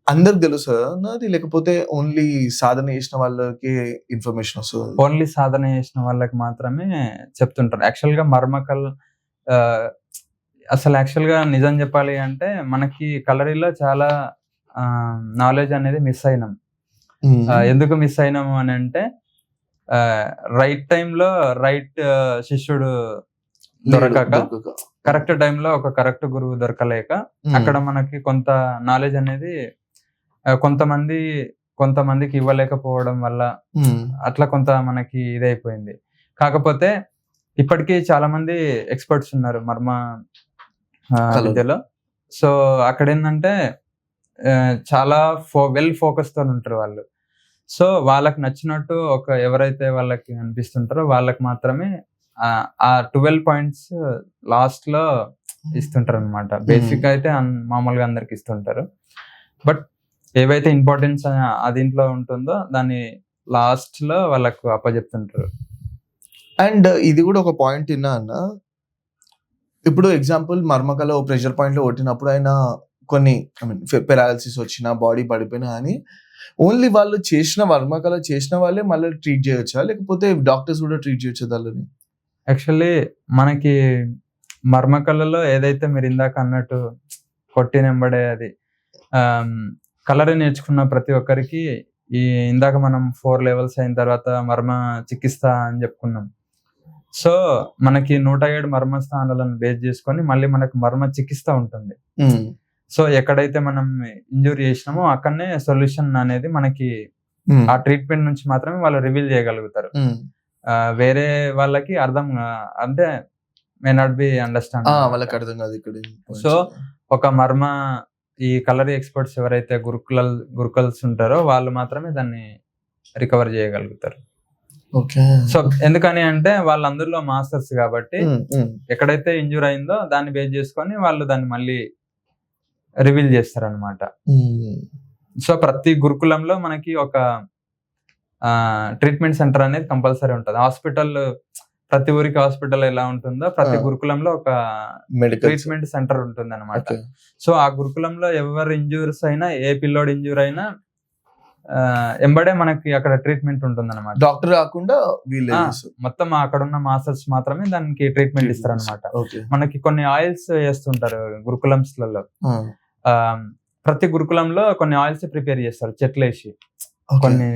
Speaker 1: అందరికి తెలుస్తుందా అది, లేకపోతే ఓన్లీ సాధన చేసిన వాళ్ళకి ఇన్ఫర్మేషన్ వస్తుంది?
Speaker 2: ఓన్లీ సాధన చేసిన వాళ్ళకి మాత్రమే చెప్తుంటారు. యాక్చువల్ గా మర్మకళ అసలు యాక్చువల్ గా నిజం చెప్పాలి అంటే మనకి కలరీలో చాలా నాలెడ్జ్ అనేది మిస్ అయినాం. ఎందుకు మిస్ అయినాము అని అంటే రైట్ టైంలో రైట్ శిష్యుడు దొరకక, కరెక్ట్ టైంలో ఒక కరెక్ట్ గురువు దొరకలేక అక్కడ మనకి కొంత నాలెడ్జ్ అనేది కొంతమందికి ఇవ్వలేకపోవడం వల్ల అట్లా కొంత మనకి ఇదైపోయింది. కాకపోతే ఇప్పటికీ చాలా మంది ఎక్స్పర్ట్స్ ఉన్నారు మర్మ విద్యలో. సో అక్కడ ఏంటంటే చాలా వెల్ ఫోకస్ తో ఉంటారు వాళ్ళు. సో వాళ్ళకి నచ్చినట్టు ఎవరైతే వాళ్ళకి అనిపిస్తుంటారో వాళ్ళకి మాత్రమే ఆ 12 పాయింట్స్ లాస్ట్ లో ఇస్తుంటారు అనమాట. బేసిక్ అయితే మామూలుగా అందరికి ఇస్తుంటారు, బట్ ఏవైతే ఇంపార్టెన్స్ దీంట్లో ఉంటుందో దాన్ని లాస్ట్ లో వాళ్ళకు అప్పచెప్తుంటారు.
Speaker 1: అండ్ ఇది కూడా ఒక పాయింట్ విన్నా అన్న, ఇప్పుడు ఎగ్జాంపుల్ మర్మకలో ప్రెషర్ పాయింట్ లో కొట్టినప్పుడు ఆయన కొన్ని పెరాలసిస్ వచ్చినా బాడీ పడిపోయినా అని ఓన్లీ వాళ్ళు మర్మకలో చేసిన వాళ్ళే మళ్ళీ ట్రీట్ చేయొచ్చా, లేకపోతే డాక్టర్స్ కూడా ట్రీట్ చేయొచ్చా దాన్ని?
Speaker 2: యాక్చువల్లీ మనకి మర్మకళలో ఏదైతే మీరు ఇందాక అన్నట్టు కొట్టినెంబడే అది కలర్ నేర్చుకున్న ప్రతి ఒక్కరికి ఇందాక మనం 4 levels అయిన తర్వాత మర్మ చికిత్స అని చెప్పుకున్నాం. సో మనకి 107 మర్మస్థానాలను బేస్ చేసుకొని మళ్ళీ మనకు మర్మ చికిత్స ఉంటుంది. సో ఎక్కడైతే మనం ఇంజూరీ చేసినామో అక్కడనే సొల్యూషన్ అనేది మనకి ఆ ట్రీట్మెంట్ నుంచి మాత్రమే వాళ్ళు రివీల్ చేయగలుగుతారు. వేరే వాళ్ళకి అంటే మే నాట్ బి అండర్స్టాండ్,
Speaker 1: వాళ్ళకి అర్థం కాదు ఇక్కడ.
Speaker 2: సో ఒక మర్మ ఈ కలరీ ఎక్స్పర్ట్స్ ఎవరైతే గురుకుల్స్ ఉంటారో వాళ్ళు మాత్రమే దాన్ని రికవర్ చేయగలుగుతారు. సో ఎందుకని అంటే వాళ్ళందరిలో మాస్టర్స్ కాబట్టి ఎక్కడైతే ఇంజూర్ అయిందో దాన్ని బేస్ చేసుకొని వాళ్ళు దాన్ని మళ్ళీ రివీల్ చేస్తారు అనమాట. సో ప్రతి గురుకులంలో మనకి ఒక ట్రీట్మెంట్ సెంటర్ అనేది కంపల్సరీ ఉంటుంది. ప్రతి ఊరికి హాస్పిటల్ ఎలా ఉంటుందో ప్రతి గురుకులంలో ఒక ట్రీట్మెంట్ సెంటర్ ఉంటుంది అనమాట. సో ఆ గురుకులంలో ఎవరు ఇంజూర్స్ అయినా, ఏ పిల్లోడు ఇంజూర్ అయినా ఎంబడే మనకి అక్కడ ట్రీట్మెంట్ ఉంటుంది అనమాట.
Speaker 1: డాక్టర్ కాకుండా
Speaker 2: మొత్తం అక్కడ ఉన్న మాస్టర్స్ మాత్రమే దానికి ట్రీట్మెంట్ ఇస్తారు అనమాట. మనకి కొన్ని ఆయిల్స్ వేస్తుంటారు గురుకులంస్ లలో. ప్రతి గురుకులంలో కొన్ని ఆయిల్స్ ప్రిపేర్ చేస్తారు చెట్లు వేసి, కొన్ని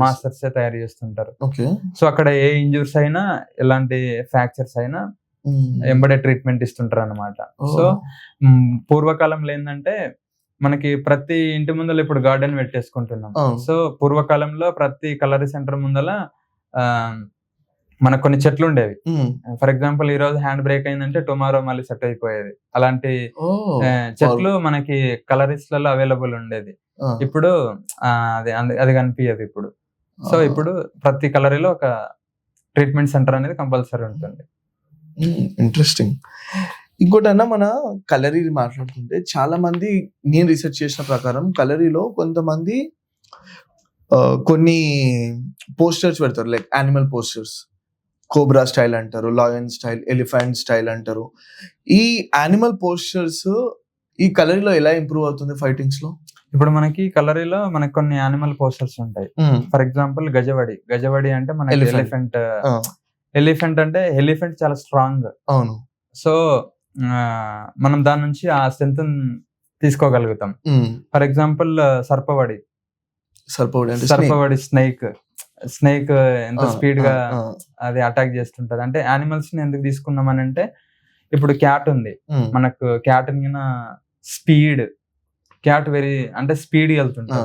Speaker 2: మాస్టర్స్ తయారు చేస్తుంటారు. సో అక్కడ ఏ ఇంజూర్స్ అయినా, ఎలాంటి ఫ్రాక్చర్స్ అయినా ఎంబడే ట్రీట్మెంట్ ఇస్తుంటారు అనమాట. సో పూర్వకాలంలో ఏంటంటే మనకి ప్రతి ఇంటి ముందర ఇప్పుడు గార్డెన్ పెట్టేసుకుంటున్నాం. సో పూర్వకాలంలో ప్రతి కలరీ సెంటర్ ముందల మనకు కొన్ని చెట్లు ఉండేవి. ఫర్ ఎగ్జాంపుల్ ఈ రోజు హ్యాండ్ బ్రేక్ అయిందంటే టుమారో మళ్ళీ సెట్ అయిపోయేది. అలాంటి చెట్లు మనకి కలరిస్ట్లలో అవైలబుల్ ఉండేది. ఇప్పుడు అది కనిపించదు ఇప్పుడు. సో ఇప్పుడు ప్రతి కలరీలో ఒక ట్రీట్మెంట్ సెంటర్ అనేది కంపల్సరీ ఉంటుంది.
Speaker 1: ఇంట్రెస్టింగ్. ఇంకోటన్నా మన కలరీ మాట్లాడుతుంటే చాలా మంది, నేను రీసెర్చ్ చేసిన ప్రకారం కలరీలో కొంతమంది కొన్ని పోస్టర్స్ పెడతారు, like animal posters. Cobra style అంటారు, లయన్ స్టైల్, ఎలిఫెంట్ స్టైల్ అంటారు. ఈ యానిమల్ పోస్టర్స్ ఈ కలరీలో ఎలా ఇంప్రూవ్ అవుతుంది ఫైటింగ్స్ లో?
Speaker 2: ఇప్పుడు మనకి కలరీలో మనకి కొన్ని యానిమల్ పోస్టర్స్ ఉంటాయి. ఫర్ ఎగ్జాంపుల్ గజవడి అంటే మనకి ఎలిఫెంట్ అంటే ఎలిఫెంట్ చాలా స్ట్రాంగ్.
Speaker 1: అవును.
Speaker 2: సో మనం దాని నుంచి ఆ స్ట్రెంత్ తీసుకోగలుగుతాం. ఫర్ ఎగ్జాంపుల్ సర్పవడి స్నేక్ ఎంత స్పీడ్ గా అది అటాక్ చేస్తుంటది. అంటే యానిమల్స్ ని ఎందుకు తీసుకున్నాం అని అంటే, ఇప్పుడు క్యాట్ ఉంది మనకు, క్యాట్ క్యాట్ అంటే స్పీడ్ వెళ్తుంటది,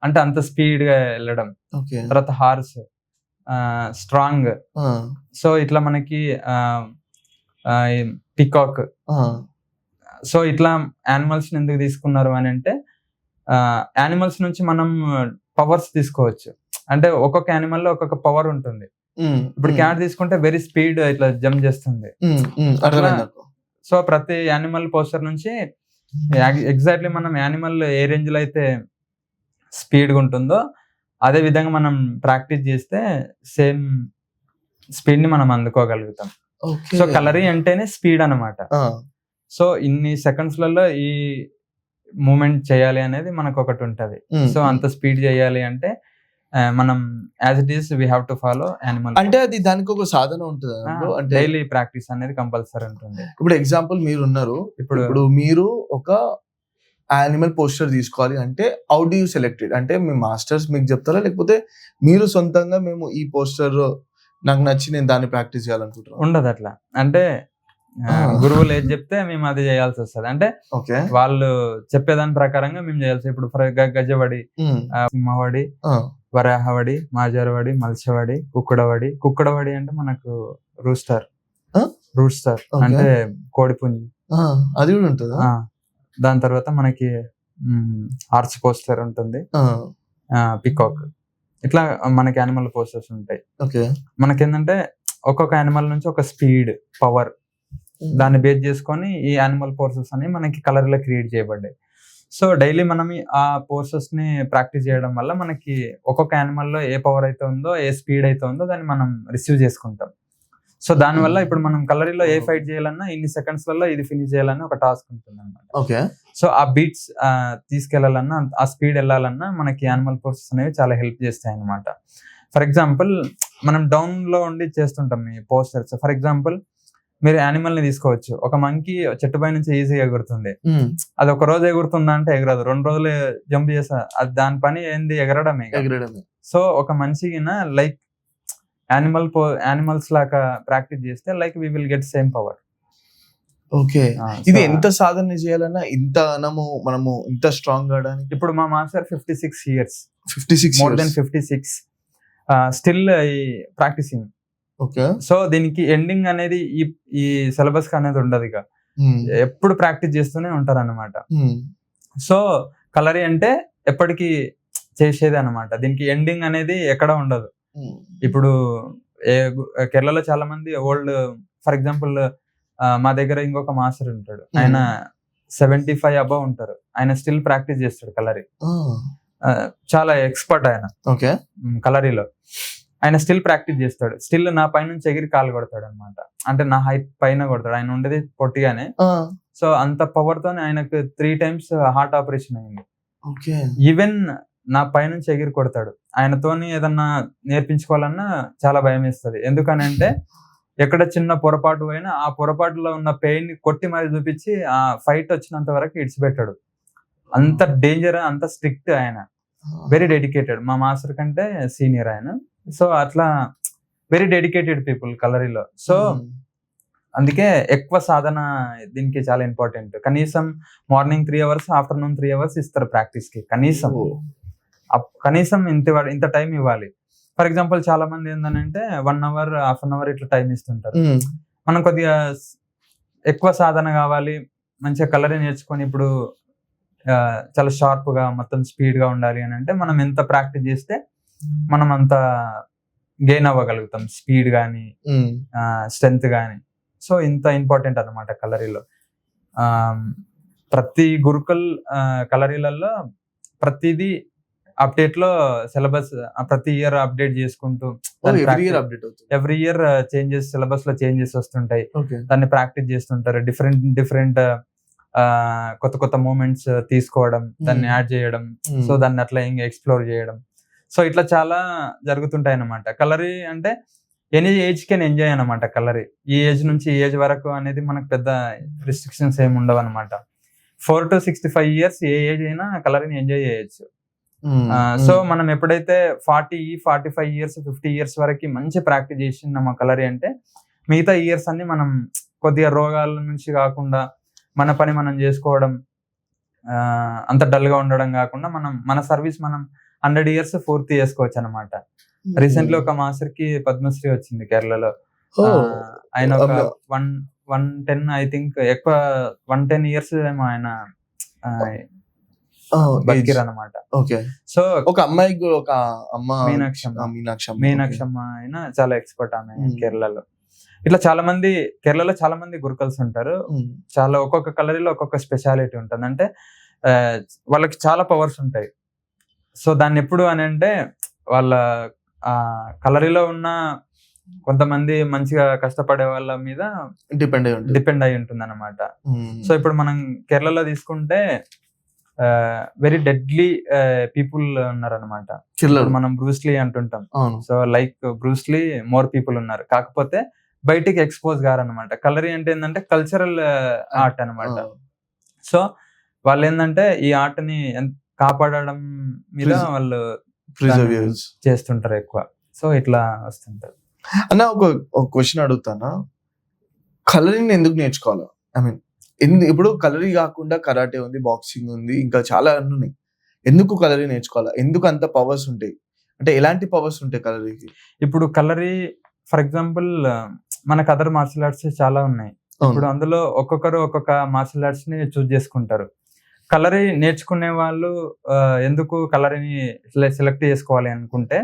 Speaker 2: అంటే అంత స్పీడ్ గా వెళ్ళడం. తర్వాత హార్స్ స్ట్రాంగ్. సో ఇట్లా మనకి పికాక్. సో ఇట్లా యానిమల్స్ ని ఎందుకు తీసుకున్నారు అని అంటే, యానిమల్స్ నుంచి మనం పవర్స్ తీసుకోవచ్చు. అంటే ఒక్కొక్క యానిమల్ లో ఒక్కొక్క పవర్ ఉంటుంది. ఇప్పుడు క్యాట్ తీసుకుంటే వెరీ స్పీడ్ ఇట్లా జంప్ చేస్తుంది. సో ప్రతి యానిమల్ పోస్టర్ నుంచి ఎగ్జాక్ట్లీ మనం యానిమల్ ఏ రేంజ్ లో అయితే స్పీడ్ గా ఉంటుందో అదే విధంగా మనం ప్రాక్టీస్ చేస్తే సేమ్ స్పీడ్ ని మనం అందుకోగలుగుతాం. సో కలరీ అంటేనే స్పీడ్ అన్నమాట. సో ఇన్ని సెకండ్స్ లలో ఈ మూమెంట్ చేయాలి అనేది మనకు ఒకటి ఉంటది. సో అంత స్పీడ్ చేయాలి అంటే మనం as it is we have to follow animal.
Speaker 1: అంటే అది దానికి ఒక సాధన ఉంటుంది, అంటే
Speaker 2: డైలీ ప్రాక్టీస్ అనేది కంపల్సరీ ఉంటుంది.
Speaker 1: ఇప్పుడు ఎగ్జాంపుల్ మీరు ఉన్నారు, ఇప్పుడు మీరు ఒక యానిమల్ పోస్టర్ తీసుకోవాలి అంటే హౌ డూ యూ సెలెక్టెడ్? అంటే మీ మాస్టర్స్ మీకు చెప్తారా, లేకపోతే మీరు సొంతంగా మేము ఈ పోస్టర్ నాకు నచ్చి నేను దాన్ని ప్రాక్టీస్ చేయాలనుకుంటున్నాను?
Speaker 2: ఉండదు అట్లా. అంటే గురువులు ఏది చెప్తే మేము అది చేయాల్సి వస్తుంది. అంటే
Speaker 1: ఓకే.
Speaker 2: వాళ్ళు చెప్పేదాని ప్రకారంగా మేము చేయాల్సి. ఇప్పుడు గజవడి, సింహవడి, వరాహవడి, మాజారవడి, మత్స్యవడి, కుక్కడవడి. కుక్కడవడి అంటే మనకు రూస్టర్ అంటే కోడిపుంజి,
Speaker 1: అది కూడా ఉంటుందా?
Speaker 2: దాని తర్వాత మనకి హార్స్ పోస్టర్ ఉంటుంది, పికాక్. ఇట్లా మనకి యానిమల్ పోస్టర్స్ ఉంటాయి. మనకేంటంటే ఒక్కొక్క యానిమల్ నుంచి ఒక స్పీడ్, పవర్, దాన్ని బేస్ చేసుకొని ఈ యానిమల్ పోస్టర్స్ అనేవి మనకి కలర్ లో క్రియేట్ చేయబడ్డాయి. సో డైలీ మనం ఆ పోస్టర్స్ ని ప్రాక్టీస్ చేయడం వల్ల మనకి ఒక్కొక్క యానిమల్ లో ఏ పవర్ అయితే ఉందో, ఏ స్పీడ్ అయితే ఉందో దాన్ని మనం రిసీవ్ చేసుకుంటాం. సో దానివల్ల ఇప్పుడు మనం కలరీలో ఏ ఫైట్ చేయాలన్నా ఇన్ని సెకండ్స్ లలో ఇది ఫినిష్ చేయాలని ఒక టాస్క్ ఉంటుంది అనమాట. సో ఆ బీట్స్ తీసుకెళ్లాలన్నా, ఆ స్పీడ్ వెళ్ళాలన్నా మనకి యానిమల్ ఫోర్సెస్ అనేవి చాలా హెల్ప్ చేస్తాయి అనమాట. ఫర్ ఎగ్జాంపుల్ మనం డౌన్ లో ఉండి చేస్తుంటాం ఈ పోస్టర్స్. ఫర్ ఎగ్జాంపుల్ మీరు యానిమల్ ని తీసుకోవచ్చు. ఒక మంకీ చెట్టు పై నుంచి ఈజీగా ఎగురుతుంది. అది ఒక రోజు ఎగురుతుందా అంటే ఎగరదు. 2 రోజులు జంప్ చేస్తా, అది దాని పని ఏంది, ఎగరడమే. సో ఒక మనిషికి లైక్ యానిమల్స్ లాగా ప్రాక్టీస్ చేస్తే like we will get same power.
Speaker 1: Okay. ఇది ఎంత సాధన చేయాలన్నా ఇంత మనము ఇంత స్ట్రాంగ్ కావడానికి?
Speaker 2: ఇప్పుడు మా master 56 years,
Speaker 1: 56
Speaker 2: more than 56 still practicing.
Speaker 1: Okay.
Speaker 2: So దీనికి ఎండింగ్ అనేది ఈ సిలబస్ అనేది ఉండదు. ఇక ఎప్పుడు ప్రాక్టీస్ చేస్తూనే ఉంటారు అన్నమాట. సో కలరీ అంటే ఎప్పటికీ చేసేది అన్నమాట. దీనికి ఎండింగ్ అనేది ఎక్కడ ఉండదు. ఇప్పుడు కేరళలో చాలా మంది ఓల్డ్, ఫర్ ఎగ్జాంపుల్ మా దగ్గర ఇంకొక మాస్టర్ ఉంటాడు, ఆయన 75 అబవ్ ఉంటారు. ఆయన స్టిల్ ప్రాక్టీస్ చేస్తాడు కలరీ. చాలా ఎక్స్పర్ట్ ఆయన కలరీలో. ఆయన స్టిల్ ప్రాక్టీస్ చేస్తాడు. స్టిల్ నా పైనుంచి ఎగిరి కాలు కొడతాడు అనమాట. అంటే నా హైట్ పైన కొడతాడు. ఆయన ఉండేది పొట్టిగానే. సో అంత పవర్ తోనే ఆయనకు 3 times హార్ట్ ఆపరేషన్ అయింది. ఈవెన్ నా పైనుంచి ఎగిరి కొడతాడు. ఆయనతోని ఏదన్నా నేర్పించుకోవాలన్నా చాలా భయం వేస్తుంది. ఎందుకనంటే ఎక్కడ చిన్న పొరపాటు అయినా ఆ పొరపాటులో ఉన్న పెయిన్ ని కొట్టి మరి చూపించి ఆ ఫైట్ వచ్చినంత వరకు ఇడిచిపెట్టాడు. అంత డేంజర్, అంత స్ట్రిక్ట్ ఆయన. Very dedicated. మా మాస్టర్ కంటే సీనియర్ ఆయన. సో అట్లా వెరీ డెడికేటెడ్ పీపుల్ కలరీలో. సో అందుకే ఎక్కువ సాధన దీనికి చాలా ఇంపార్టెంట్. కనీసం మార్నింగ్ 3 hours, ఆఫ్టర్నూన్ 3 hours ఇస్తారు ప్రాక్టీస్ కి. కనీసం ఇంత టైం ఇవ్వాలి. ఫర్ ఎగ్జాంపుల్ చాలా మంది ఏంటంటే 1 hour, half an hour ఇట్లా టైం ఇస్తుంటారు. మనం కొద్దిగా ఎక్కువ సాధన కావాలి, మంచిగా కలరీ నేర్చుకొని ఇప్పుడు చాలా షార్ప్ గా మొత్తం స్పీడ్ గా ఉండాలి అని అంటే మనం ఎంత ప్రాక్టీస్ చేస్తే మనం అంత గెయిన్ అవ్వగలుగుతాం, స్పీడ్ గానీ స్ట్రెంత్ గానీ. సో ఇంత ఇంపార్టెంట్ అన్నమాట కలరీలో. ప్రతి గురుకుల్ కలరీలలో ప్రతిదీ అప్డేట్ లో సిలబస్ ప్రతి ఇయర్ అప్డేట్ చేసుకుంటూ, ఎవ్రీ ఇయర్ చేంజెస్, సిలబస్ లో చేంజెస్ వస్తుంటాయి. దాన్ని ప్రాక్టీస్ చేస్తుంటారు. డిఫరెంట్ కొత్త మూమెంట్స్ తీసుకోవడం, దాన్ని యాడ్ చేయడం, సో దాన్ని అట్లా ఇంకా ఎక్స్ప్లోర్ చేయడం. సో ఇట్లా చాలా జరుగుతుంటాయి అన్నమాట. కలరీ అంటే ఎనీ ఏజ్ కెన్ ఎంజాయ్ అనమాట కలరీ. ఈ ఏజ్ నుంచి ఈ ఏజ్ వరకు అనేది మనకు పెద్ద రిస్ట్రిక్షన్స్ ఏమి ఉండవు అనమాట. 4 to 65 years ఏ ఏజ్ అయినా కలరీని ఎంజాయ్ చేయొచ్చు. సో మనం ఎప్పుడైతే 45 years, 50 years వరకు మంచి ప్రాక్టీస్ చేసినాం కలరీ అంటే మిగతా ఇయర్స్ అన్ని మనం కొద్దిగా రోగాల నుంచి కాకుండా మన పని మనం చేసుకోవడం, అంత డల్ గా ఉండడం కాకుండా మన సర్వీస్ మనం 100 years పూర్తి చేసుకోవచ్చు అనమాట. రీసెంట్లీ ఒక మాస్టర్ కి పద్మశ్రీ వచ్చింది కేరళలో. ఆయన ఒక 110 ఐ థింక్ ఎక్కువ 110 years ఏమో ఆయన బతికిరు అనమాట. సో
Speaker 1: ఒక అమ్మాయి, ఒక
Speaker 2: మీనాక్షమ్మ అయినా చాలా ఎక్స్పర్ట్ ఆమె కేరళలో. ఇట్లా కేరళలో చాలా మంది గురుకల్స్ ఉంటారు. చాలా ఒక్కొక్క కలరీలో ఒక్కొక్క స్పెషాలిటీ ఉంటుంది. అంటే వాళ్ళకి చాలా పవర్స్ ఉంటాయి. సో దాన్ని ఎప్పుడు అని అంటే వాళ్ళ కలరీలో ఉన్న కొంతమంది మంచిగా కష్టపడే వాళ్ళ మీద డిపెండ్ అయి ఉంటుంది అనమాట. సో ఇప్పుడు మనం కేరళలో తీసుకుంటే వెరీ డెడ్లీ పీపుల్ ఉన్నారనమాట. మనం బ్రూస్లీ అంటుంటాం. So like Bruce Lee more people ఉన్నారు. కాకపోతే బయటికి ఎక్స్పోజ్ గారనమాట. కలరీ అంటే ఏంటంటే కల్చరల్ ఆర్ట్ అనమాట. సో వాళ్ళు ఏంటంటే ఈ ఆర్ట్ ని కాపాడడం మీద వాళ్ళు
Speaker 1: ప్రిజర్వేస్
Speaker 2: చేస్తుంటారు ఎక్కువ. సో ఇట్లా వస్తుంటారు.
Speaker 1: అన్న ఒక క్వశ్చన్ అడుగుతానా, కలరింగ్ ఎందుకు నేర్చుకోవాలా? ఐ మీన్ ఇప్పుడు కలరింగ్ కాకుండా కరాటే ఉంది, బాక్సింగ్ ఉంది, ఇంకా చాలా అన్ని ఉన్నాయి. ఎందుకు కలరీ నేర్చుకోవాలా? ఎందుకు అంత పవర్స్ ఉంటాయి? అంటే ఎలాంటి పవర్స్ ఉంటాయి కలరీకి?
Speaker 2: ఇప్పుడు కలరీ ఫర్ ఎగ్జాంపుల్ మనకు అదర్ మార్షల్ ఆర్ట్స్ చాలా ఉన్నాయి. ఇప్పుడు అందులో ఒక్కొక్కరు ఒక్కొక్క మార్షల్ ఆర్ట్స్ ని చూస్ చేసుకుంటారు. కలరీ నేర్చుకునే వాళ్ళు ఎందుకు కలరీని సెలెక్ట్ చేసుకోవాలి అనుకుంటే,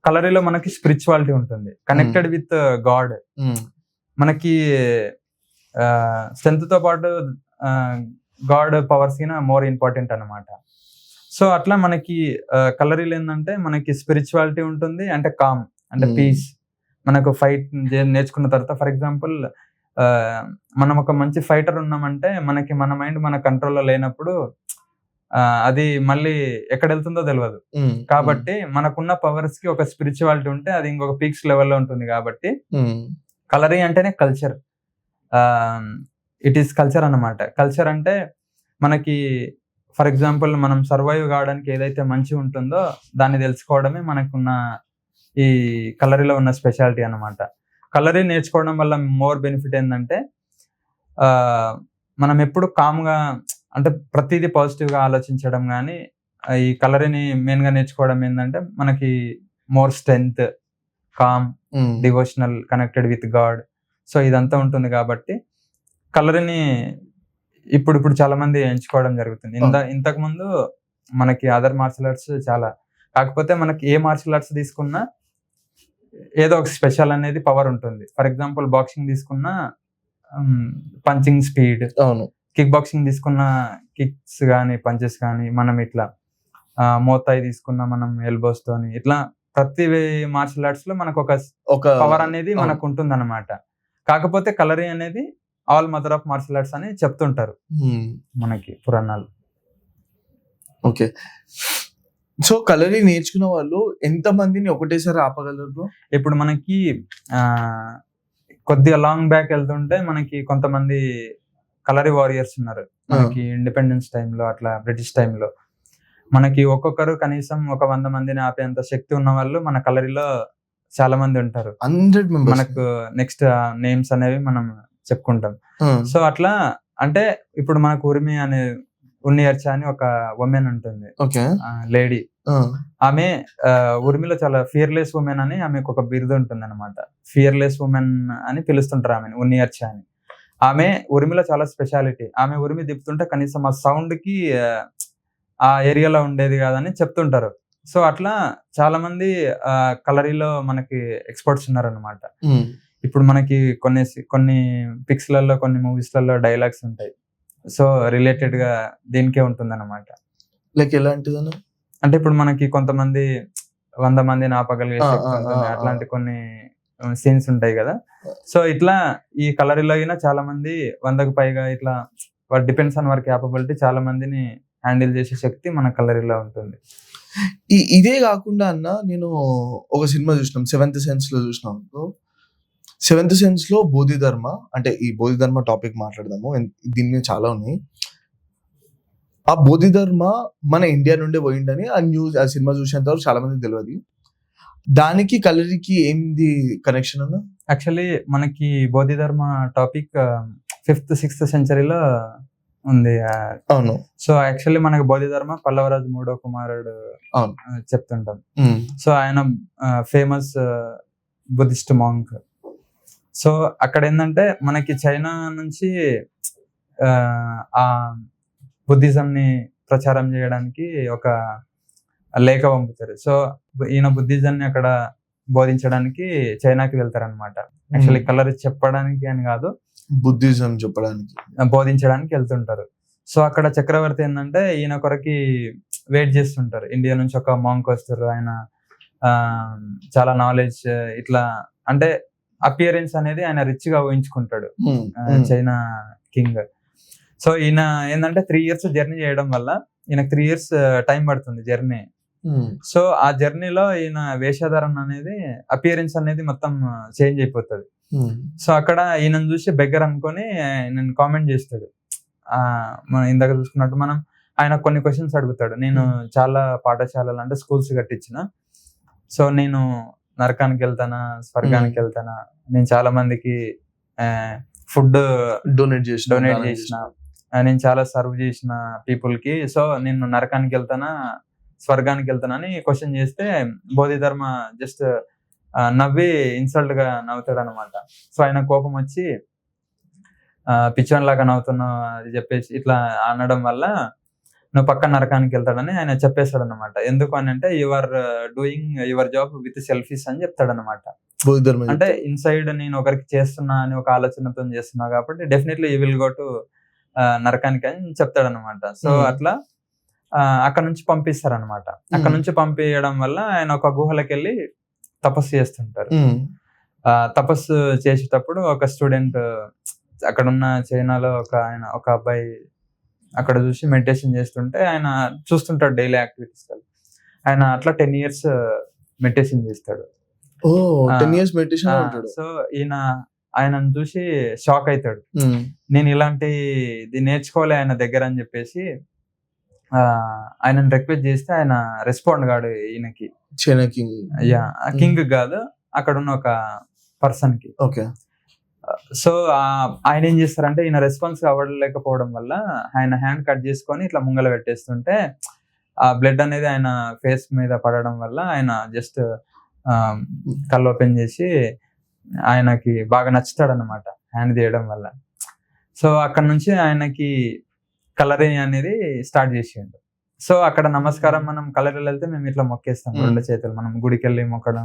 Speaker 2: కలరీలో మనకి స్పిరిచువాలిటీ ఉంటుంది, కనెక్టెడ్ విత్ గాడ్. మనకి స్ట్రెంత్ తో పాటు గాడ్ పవర్స్ మోర్ ఇంపార్టెంట్ అన్నమాట. సో అట్లా మనకి కలరీలు ఏంటంటే మనకి స్పిరిచువాలిటీ ఉంటుంది, అంటే కామ్, అంటే పీస్. మనకు ఫైట్ నేర్చుకున్న తర్వాత ఫర్ ఎగ్జాంపుల్ మనం ఒక మంచి ఫైటర్ ఉన్నామంటే మనకి మన మైండ్ మన కంట్రోల్లో లేనప్పుడు అది మళ్ళీ ఎక్కడ వెళ్తుందో తెలియదు. కాబట్టి మనకున్న పవర్స్ కి ఒక స్పిరిచువాలిటీ ఉంటే అది ఇంకొక పీక్స్ లెవెల్లో ఉంటుంది. కాబట్టి కలరీ అంటేనే కల్చర్, ఇట్ ఈస్ కల్చర్ అన్నమాట. కల్చర్ అంటే మనకి ఫర్ ఎగ్జాంపుల్ మనం సర్వైవ్ కావడానికి ఏదైతే మంచి ఉంటుందో దాన్ని తెలుసుకోవడమే మనకున్న ఈ కలరీలో ఉన్న స్పెషాలిటీ అన్నమాట. కలరీ నేర్చుకోవడం వల్ల మోర్ బెనిఫిట్ ఏంటంటే మనం ఎప్పుడు కామ్గా, అంటే ప్రతిదీ పాజిటివ్గా ఆలోచించడం. కానీ ఈ కలరీని మెయిన్గా నేర్చుకోవడం ఏంటంటే మనకి more strength, calm, devotional, connected with God. So ఇదంతా ఉంటుంది. కాబట్టి కలరీని ఇప్పుడు చాలా మంది ఎంచుకోవడం జరుగుతుంది. ఇంతకు ముందు మనకి అదర్ మార్షల్ ఆర్ట్స్ చాలా, కాకపోతే మనకి ఏ మార్షల్ ఆర్ట్స్ తీసుకున్నా ఏదో ఒక స్పెషల్ అనేది పవర్ ఉంటుంది. ఫర్ ఎగ్జాంపుల్ బాక్సింగ్ తీసుకున్న పంచింగ్ స్పీడ్, కిక్ బాక్సింగ్ తీసుకున్న కిక్స్ కానీ పంచెస్ కానీ, మనం ఇట్లా మోతాయి తీసుకున్న మనం ఎల్బోస్ తోని, ఇట్లా ప్రతి మార్షల్ ఆర్ట్స్ లో మనకు ఒక పవర్ అనేది మనకు ఉంటుంది అన్నమాట. కాకపోతే కలరీ అనేది all mother of martial arts అని చెప్తుంటారు మనకి పురాణాలు.
Speaker 1: ఓకే, సో కలరీ నేర్చుకున్న వాళ్ళు ఎంత మందిని ఒకటేసారి ఆపగలరు?
Speaker 2: ఇప్పుడు మనకి కొద్దిగా లాంగ్ బ్యాక్ వెళ్తుంటే మనకి కొంతమంది కలరీ వారియర్స్ ఉన్నారు. మనకి ఇండిపెండెన్స్ టైంలో, అట్లా బ్రిటిష్ టైంలో మనకి ఒక్కొక్కరు కనీసం 100 మందిని ఆపేంత శక్తి ఉన్న వాళ్ళు మన కలరీలో చాలా మంది ఉంటారు.
Speaker 1: 100 members.
Speaker 2: మనకు నెక్స్ట్ నేమ్స్ అనేవి మనం చెప్పుకుంటాం. సో అట్లా అంటే ఇప్పుడు మనకు ఉర్మి అనే ఉన్నియర్చ అని ఒక ఉమెన్ ఉంటుంది, లేడీ. ఆమె ఉర్మిలో చాలా ఫియర్లెస్ ఉమెన్ అని ఆమెకు ఒక బిరుదు ఉంటుంది అనమాట. ఫియర్లెస్ ఉమెన్ అని పిలుస్తుంటారు ఆమెను, ఉన్నియర్చ అని. ఆమె ఉర్మిలో చాలా స్పెషాలిటీ. ఆమె ఉర్మి తిప్పుతుంటే కనీసం ఆ సౌండ్ కి ఆ ఏరియాలో ఉండేది కాదని చెప్తుంటారు. సో అట్లా చాలా మంది కలరీలో మనకి ఎక్స్పర్ట్స్ ఉన్నారనమాట. ఇప్పుడు మనకి కొన్ని పిక్స్లలో, కొన్ని మూవీస్లలో డైలాగ్స్ ఉంటాయి. సో రిలేటెడ్ గా దీనికే ఉంటుంది అనమాట.
Speaker 1: లైక్ ఎలాంటిదన్నా
Speaker 2: అంటే ఇప్పుడు మనకి కొంతమంది 100 మందిని ఆపగలిగే శక్తి ఉంటుంది, అట్లాంటి కొన్ని సీన్స్ ఉంటాయి కదా. సో ఇట్లా ఈ కలరీలో అయినా చాలా మంది 100కు పైగా ఇట్లా డిపెండ్స్ ఆన్ వర్ క్యాపబిలిటీ, చాలా మందిని హ్యాండిల్ చేసే శక్తి మన కలరీలో ఉంటుంది.
Speaker 1: ఇదే కాకుండా అన్న నేను ఒక సినిమా చూసినాం, 7th Sense లో చూసినాం. 7th Sense లో బోధిధర్మ, అంటే ఈ బోధిధర్మ టాపిక్ మాట్లాడదాము, దీని మీద చాలా ఉన్నాయి. ఆ బోధిధర్మ మన ఇండియా నుండే పోయిందని ఆ సినిమా చూసేంత వరకు చాలా మంది తెలియదు. దానికి కలరీకి ఏంది కనెక్షన్ అన్న?
Speaker 2: యాక్చువల్లీ మనకి బోధిధర్మ టాపిక్ 5th, 6th centuryలో ఉంది.
Speaker 1: అవును.
Speaker 2: సో యాక్చువల్లీ మనకి బోధిధర్మ పల్లవరాజు 3వ కుమారుడు చెప్తుంటాం. సో ఆయన ఫేమస్ బుద్ధిస్ట్ మాంక్. సో అక్కడ ఏంటంటే మనకి చైనా నుంచి ఆ బుద్ధిజం ని ప్రచారం చేయడానికి ఒక లేఖ పంపుతారు. సో ఈయన బుద్ధిజం ని అక్కడ బోధించడానికి చైనాకి వెళ్తారనమాట. యాక్చువల్లీ కలరీ చెప్పడానికి అని కాదు,
Speaker 1: బుద్ధిజం చెప్పడానికి,
Speaker 2: బోధించడానికి వెళ్తుంటారు. సో అక్కడ చక్రవర్తి ఏంటంటే ఈయన కొరకి వెయిట్ చేస్తుంటారు. ఇండియా నుంచి ఒక మాంక్ వస్తారు, ఆయన చాలా నాలెడ్జ్, ఇట్లా అంటే అపియరెన్స్ అనేది ఆయన రిచ్ గా ఊహించుకుంటాడు చైనా కింగ్. సో ఈయన ఏంటంటే 3 years జర్నీ చేయడం వల్ల ఈయనకు 3 years టైం పడుతుంది జర్నీ. సో ఆ జర్నీలో ఈయన వేషధారణ అనేది, అపియరెన్స్ అనేది మొత్తం చేంజ్ అయిపోతుంది. సో అక్కడ ఈయనను చూసి బెగ్గర్ అనుకొని నేను కామెంట్ చేస్తాడు, మనం ఇందాక చూసుకున్నట్టు మనం ఆయన కొన్ని క్వశ్చన్స్ అడుగుతాడు. నేను చాలా పాఠశాలలు అంటే స్కూల్స్ కట్టించిన, సో నేను నరకానికి వెళ్తానా, స్వర్గానికి వెళ్తానా, నేను చాలా మందికి ఫుడ్
Speaker 1: డొనేట్
Speaker 2: చేసిన, నేను చాలా సర్వ్ చేసిన పీపుల్ కి, సో నేను నరకానికి వెళ్తానా స్వర్గానికి వెళ్తానా అని క్వశ్చన్ చేస్తే బోధిధర్మ జస్ట్ నవ్వి ఇన్సల్ట్ గా నవ్వుతాడు అనమాట. సో ఆయన కోపం వచ్చి పిచ్చోన్ లాగా నవ్వుతున్నావు అది చెప్పేసి ఇట్లా అనడం వల్ల నువ్వు పక్క నరకానికి వెళ్తాడని ఆయన చెప్పేస్తాడు అనమాట. ఎందుకు అని అంటే you are doing your job with selfies అని చెప్తాడు అనమాట. అంటే ఇన్సైడ్ నేను ఒకరికి చేస్తున్నా అని ఒక ఆలోచనతో చేస్తున్నా కాబట్టి definitely you will go to నరకానికి అని చెప్తాడు అనమాట. సో అట్లా అక్కడ నుంచి పంపిస్తారనమాట. అక్కడ నుంచి పంపించడం వల్ల ఆయన ఒక గుహలోకి వెళ్ళి తపస్సు చేస్తుంటారు. తపస్సు చేసేటప్పుడు ఒక స్టూడెంట్ అక్కడ ఉన్న చైనాలో ఒక అబ్బాయి అక్కడ చూసి మెడిటేషన్ చేస్తుంటే ఆయన చూస్తుంటాడు డైలీ యాక్టివిటీస్. ఆయన అట్లా 10 years మెడిటేషన్ చేస్తాడు. సో ఆయనను చూసి షాక్ అవుతాడు. నేను ఇలాంటిది నేర్చుకోలే ఆయన దగ్గర అని చెప్పేసి ఆయనను రిక్వెస్ట్ చేస్తే ఆయన రెస్పాండ్ కాడు ఈయనకి. కింగ్ కాదు, అక్కడ ఉన్న ఒక పర్సన్ కి. సో ఆయన ఏం చేస్తారంటే ఈయన రెస్పాన్స్ అవ్వలేకపోవడం వల్ల ఆయన హ్యాండ్ కట్ చేసుకొని ఇట్లా ముంగల పెట్టేస్తుంటే ఆ బ్లడ్ అనేది ఆయన ఫేస్ మీద పడడం వల్ల ఆయన జస్ట్ కళ్ళు ఓపెన్ చేసి ఆయనకి బాగా నచ్చుతాడు అనమాట హ్యాండ్ తీయడం వల్ల. సో అక్కడ నుంచి ఆయనకి కలరింగ్ అనేది స్టార్ట్ చేసిండు. సో అక్కడ నమస్కారం మనం కలరీలు వెళ్తే మేము ఇట్లా మొక్కేస్తాం 2 చేతులు, మనం గుడికి వెళ్ళి మొక్కడం.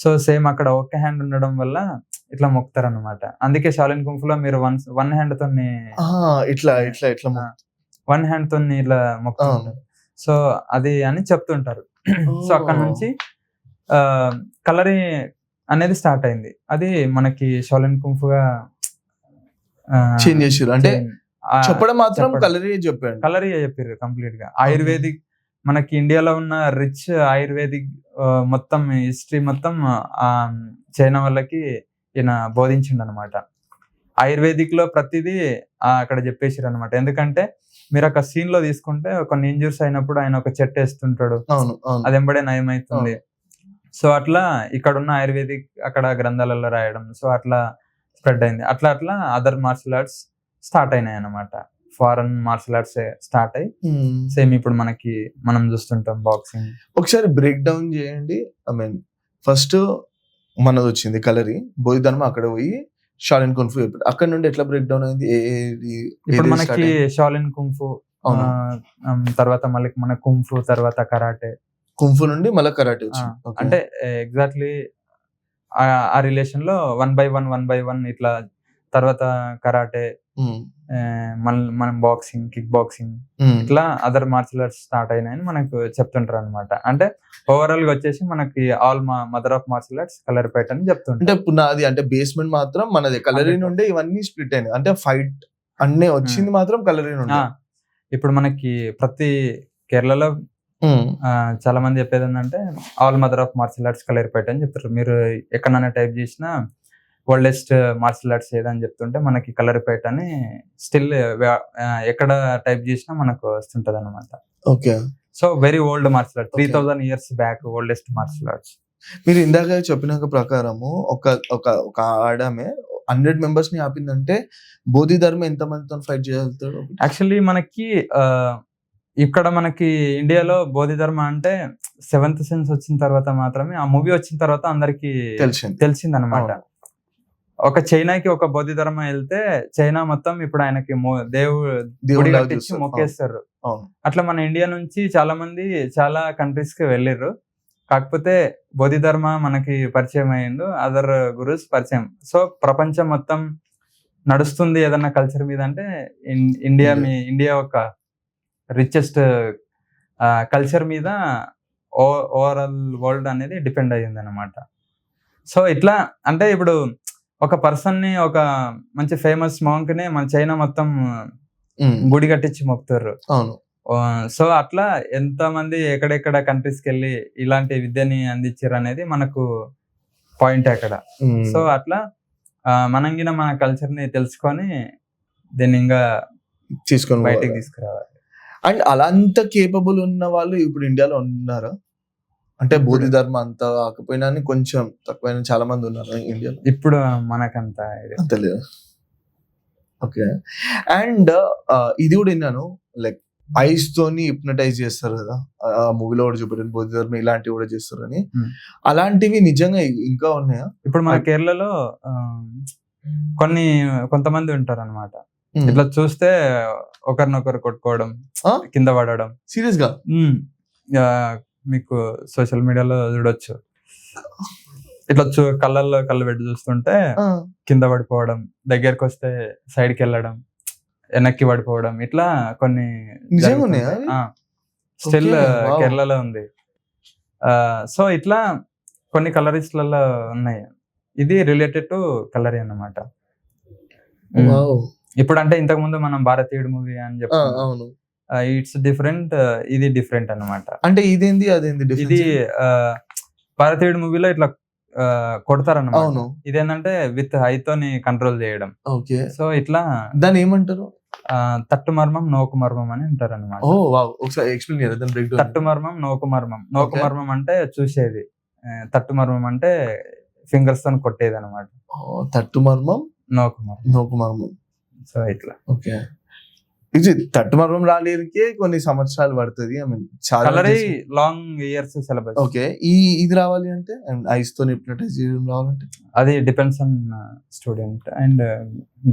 Speaker 2: సో సేమ్ అక్కడ ఒక్క హ్యాండ్ ఉండడం వల్ల ఇట్లా మొక్కుతారు అనమాట. అందుకే షాలిన్ కుంఫులో మీరు వన్ హ్యాండ్ తో వన్ హ్యాండ్ తో ఇట్లా మొక్కుతుంటారు. సో అది అని చెప్తుంటారు. సో అక్కడ నుంచి కలరింగ్ అనేది స్టార్ట్ అయింది. అది మనకి షాలిన్ కుంఫుగా
Speaker 1: చేంజ్ చేసారు. అంటే చెప్పడం మాత్రం కలరీ
Speaker 2: చెప్పారు కంప్లీట్ గా. ఆయుర్వేదిక్ మనకి ఇండియాలో ఉన్న రిచ్ ఆయుర్వేదిక్ మొత్తం హిస్టరీ మొత్తం చైనా వాళ్ళకి ఈయన బోధించిండు అనమాట. ఆయుర్వేదిక్ లో ప్రతిదీ అక్కడ చెప్పేసారు అనమాట. ఎందుకంటే మీరు ఒక సీన్ లో తీసుకుంటే కొన్ని ఇంజూర్స్ అయినప్పుడు ఆయన ఒక చెట్టు వేస్తుంటాడు, అది ఎంబడే నయం అవుతుంది. సో అట్లా ఇక్కడ ఉన్న ఆయుర్వేదిక్ అక్కడ గ్రంథాలలో రాయడం, సో అట్లా స్ప్రెడ్ అయింది. అట్లా అదర్ మార్షల్ ఆర్ట్స్ స్టార్ట్ అయినాయి అన్నమాట. ఫారెన్ మార్షల్ ఆర్ట్స్ స్టార్ట్ అయ్యి సేమ్ ఇప్పుడు మనం చూస్తుంటాం బాక్సింగ్.
Speaker 1: ఒకసారి బ్రేక్ డౌన్ చేయండి. ఐ మీన్ ఫస్ట్ మనది వచ్చింది కలరీ, బోధిధర్మ అక్కడ పోయి షాలిన్ కుంఫు, అక్కడ నుండి ఎట్లా బ్రేక్ డౌన్ అయింది?
Speaker 2: ఇప్పుడు మనకి షాలిన్ కుంఫు తర్వాత మళ్ళీ మన కుంఫు తర్వాత కరాటే,
Speaker 1: కుంఫు నుండి మళ్ళీ కరాటే
Speaker 2: అంటే ఎగ్జాక్ట్లీ ఆ రిలేషన్ లో 1 by 1 ఇట్లా తర్వాత కరాటే, మనం బాక్సింగ్, కిక్ బాక్సింగ్, ఇట్లా అదర్ మార్షల్ ఆర్ట్స్ స్టార్ట్ అయినాయని మనకు చెప్తుంటారు అనమాట. అంటే ఓవరాల్ గా వచ్చేసి మనకి all mother of martial arts Kalaripayattu అని చెప్తుంటారు.
Speaker 1: అంటే పునాది అంటే బేస్మెంట్ మాత్రం మనది కలరీ నుండి ఇవన్నీ స్ప్లిట్ అయినాయి. అంటే ఫైట్ అన్నీ వచ్చింది మాత్రం కలరీ నుండి.
Speaker 2: ఇప్పుడు మనకి ప్రతి కేరళలో చాలా మంది చెప్పేది ఏంటంటే all mother of martial arts Kalaripayattu అని చెప్తారు. మీరు ఎక్కడైనా టైప్ చేసినా ఓల్డెస్ట్ మార్షల్ ఆర్ట్స్ ఏదని చెప్తుంటే మనకి కలరిపేట అని స్టిల్ ఎక్కడ టైప్ చేసినా మనకు వస్తుంటది అనమాట.
Speaker 1: Okay.
Speaker 2: So very old martial arts, 3000 years back oldest martial arts.
Speaker 1: మీరు ఇందాక చెప్పిన ప్రకారము ఒక ఆడమే 100 members ని ఆపిందంటే బోధిధర్మ ఎంత మందితో ఫైట్ చేయగలుగుతాడు?
Speaker 2: యాక్చువల్లీ మనకి ఇక్కడ మనకి ఇండియాలో బోధిధర్మ అంటే 7th సెన్స్ వచ్చిన తర్వాత మాత్రమే, ఆ మూవీ వచ్చిన తర్వాత అందరికి తెలిసింది అనమాట. ఒక చైనాకి ఒక బోధిధర్మ వెళ్తే చైనా మొత్తం ఇప్పుడు ఆయనకి దేవుడి కట్టించి మొక్కేస్తారు. అట్లా మన ఇండియా నుంచి చాలా మంది చాలా కంట్రీస్ కి వెళ్ళిర్రు. కాకపోతే బోధిధర్మ మనకి పరిచయం అయ్యిండు, అదర్ గురుస్ పరిచయం. సో ప్రపంచం మొత్తం నడుస్తుంది ఏదన్నా కల్చర్ మీద అంటే ఇండియా ఒక రిచెస్ట్ కల్చర్ మీద ఓవరాల్ వరల్డ్ అనేది డిపెండ్ అయ్యింది అనమాట. సో ఇట్లా అంటే ఇప్పుడు ఒక పర్సన్ ని, ఒక మంచి ఫేమస్ మాంక్ ని మన చైనా మొత్తం గుడి కట్టించి మొక్కుతారు. సో అట్లా ఎంత మంది ఎక్కడెక్కడ కంట్రీస్ కి వెళ్ళి ఇలాంటి విద్యని అందించారు అనేది మనకు పాయింట్ అక్కడ. సో అట్లా మన కల్చర్ ని తెలుసుకొని దీన్ని ఇంకా
Speaker 1: తీసుకొని
Speaker 2: బయటికి తీసుకురావాలి.
Speaker 1: అండ్ అలా అంత కేపబుల్ ఉన్న వాళ్ళు ఇప్పుడు ఇండియాలో ఉన్నారా? అంటే బోధి ధర్మ అంత కాకపోయినా కొంచెం తక్కువైనా చాలా మంది ఉన్నారు ఇండియాలో.
Speaker 2: ఇప్పుడు మనకంత
Speaker 1: అంత లేదు. ఓకే. అండ్ ఇది కూడా విన్నాను, లైక్ ఐస్ తోని హిప్నటైజ్ చేస్తారు కదా, ఆ మూవీలో కూడా చూపెట్టిన బోధి ధర్మ ఇలాంటివి కూడా చేస్తారని. అలాంటివి నిజంగా ఇంకా ఉన్నాయా?
Speaker 2: ఇప్పుడు మన కేరళలో కొంతమంది ఉంటారు అనమాట, ఇట్లా చూస్తే ఒకరినొకరు కొట్టుకోవడం, కింద పడడం.
Speaker 1: సీరియస్ గా?
Speaker 2: మీకు సోషల్ మీడియాలో చూడొచ్చు. ఇట్లా కళ్ళల్లో కళ్ళు పెట్టి చూస్తుంటే కింద పడిపోవడం, దగ్గరకు వస్తే సైడ్కి వెళ్ళడం, వెనక్కి పడిపోవడం, ఇట్లా కొన్ని స్టిల్ కేరళలో ఉంది. సో ఇట్లా కొన్ని కలరిస్ట్లలో ఉన్నాయి. ఇది రిలేటెడ్ టు కలరీ అన్నమాట. ఇప్పుడు అంటే ఇంతకు ముందు మనం భారతీయుడు మూవీ అని చెప్పాము, ఇట్స్ డిఫరెంట్, ఇది డిఫరెంట్ అన్నమాట.
Speaker 1: అంటే ఇదేంది అదేంది?
Speaker 2: ఇది భారతీయుడు మూవీలో ఇట్లా కొడతారన్నమాట. ఇదేంటంటే విత్ హైతోని కంట్రోల్ చేయడం.
Speaker 1: ఓకే.
Speaker 2: సో ఇట్లా
Speaker 1: దాన్ని ఏమంటారు?
Speaker 2: తట్టు మర్మం నోకు మర్మం అని అంటారు అనమాట.
Speaker 1: తట్టు
Speaker 2: మర్మం నోకు మర్మం. నోకు మర్మం అంటే చూసేది, తట్టు మర్మం అంటే ఫింగర్స్ తో కొట్టేది అనమాట.
Speaker 1: తట్టు మర్మం నోకు మర్మం.
Speaker 2: సో ఇట్లా.
Speaker 1: ఓకే. ఇది తట్టు మర్మం రాలేకే కొన్ని సంవత్సరాలు పడుతుంది. I mean
Speaker 2: Kalari long years syllabus.
Speaker 1: Okay. ఇది రావాలి అంటే ఐస్ తో హిప్నటైజ్ చేయడం రావాలంటే
Speaker 2: అది depends on student and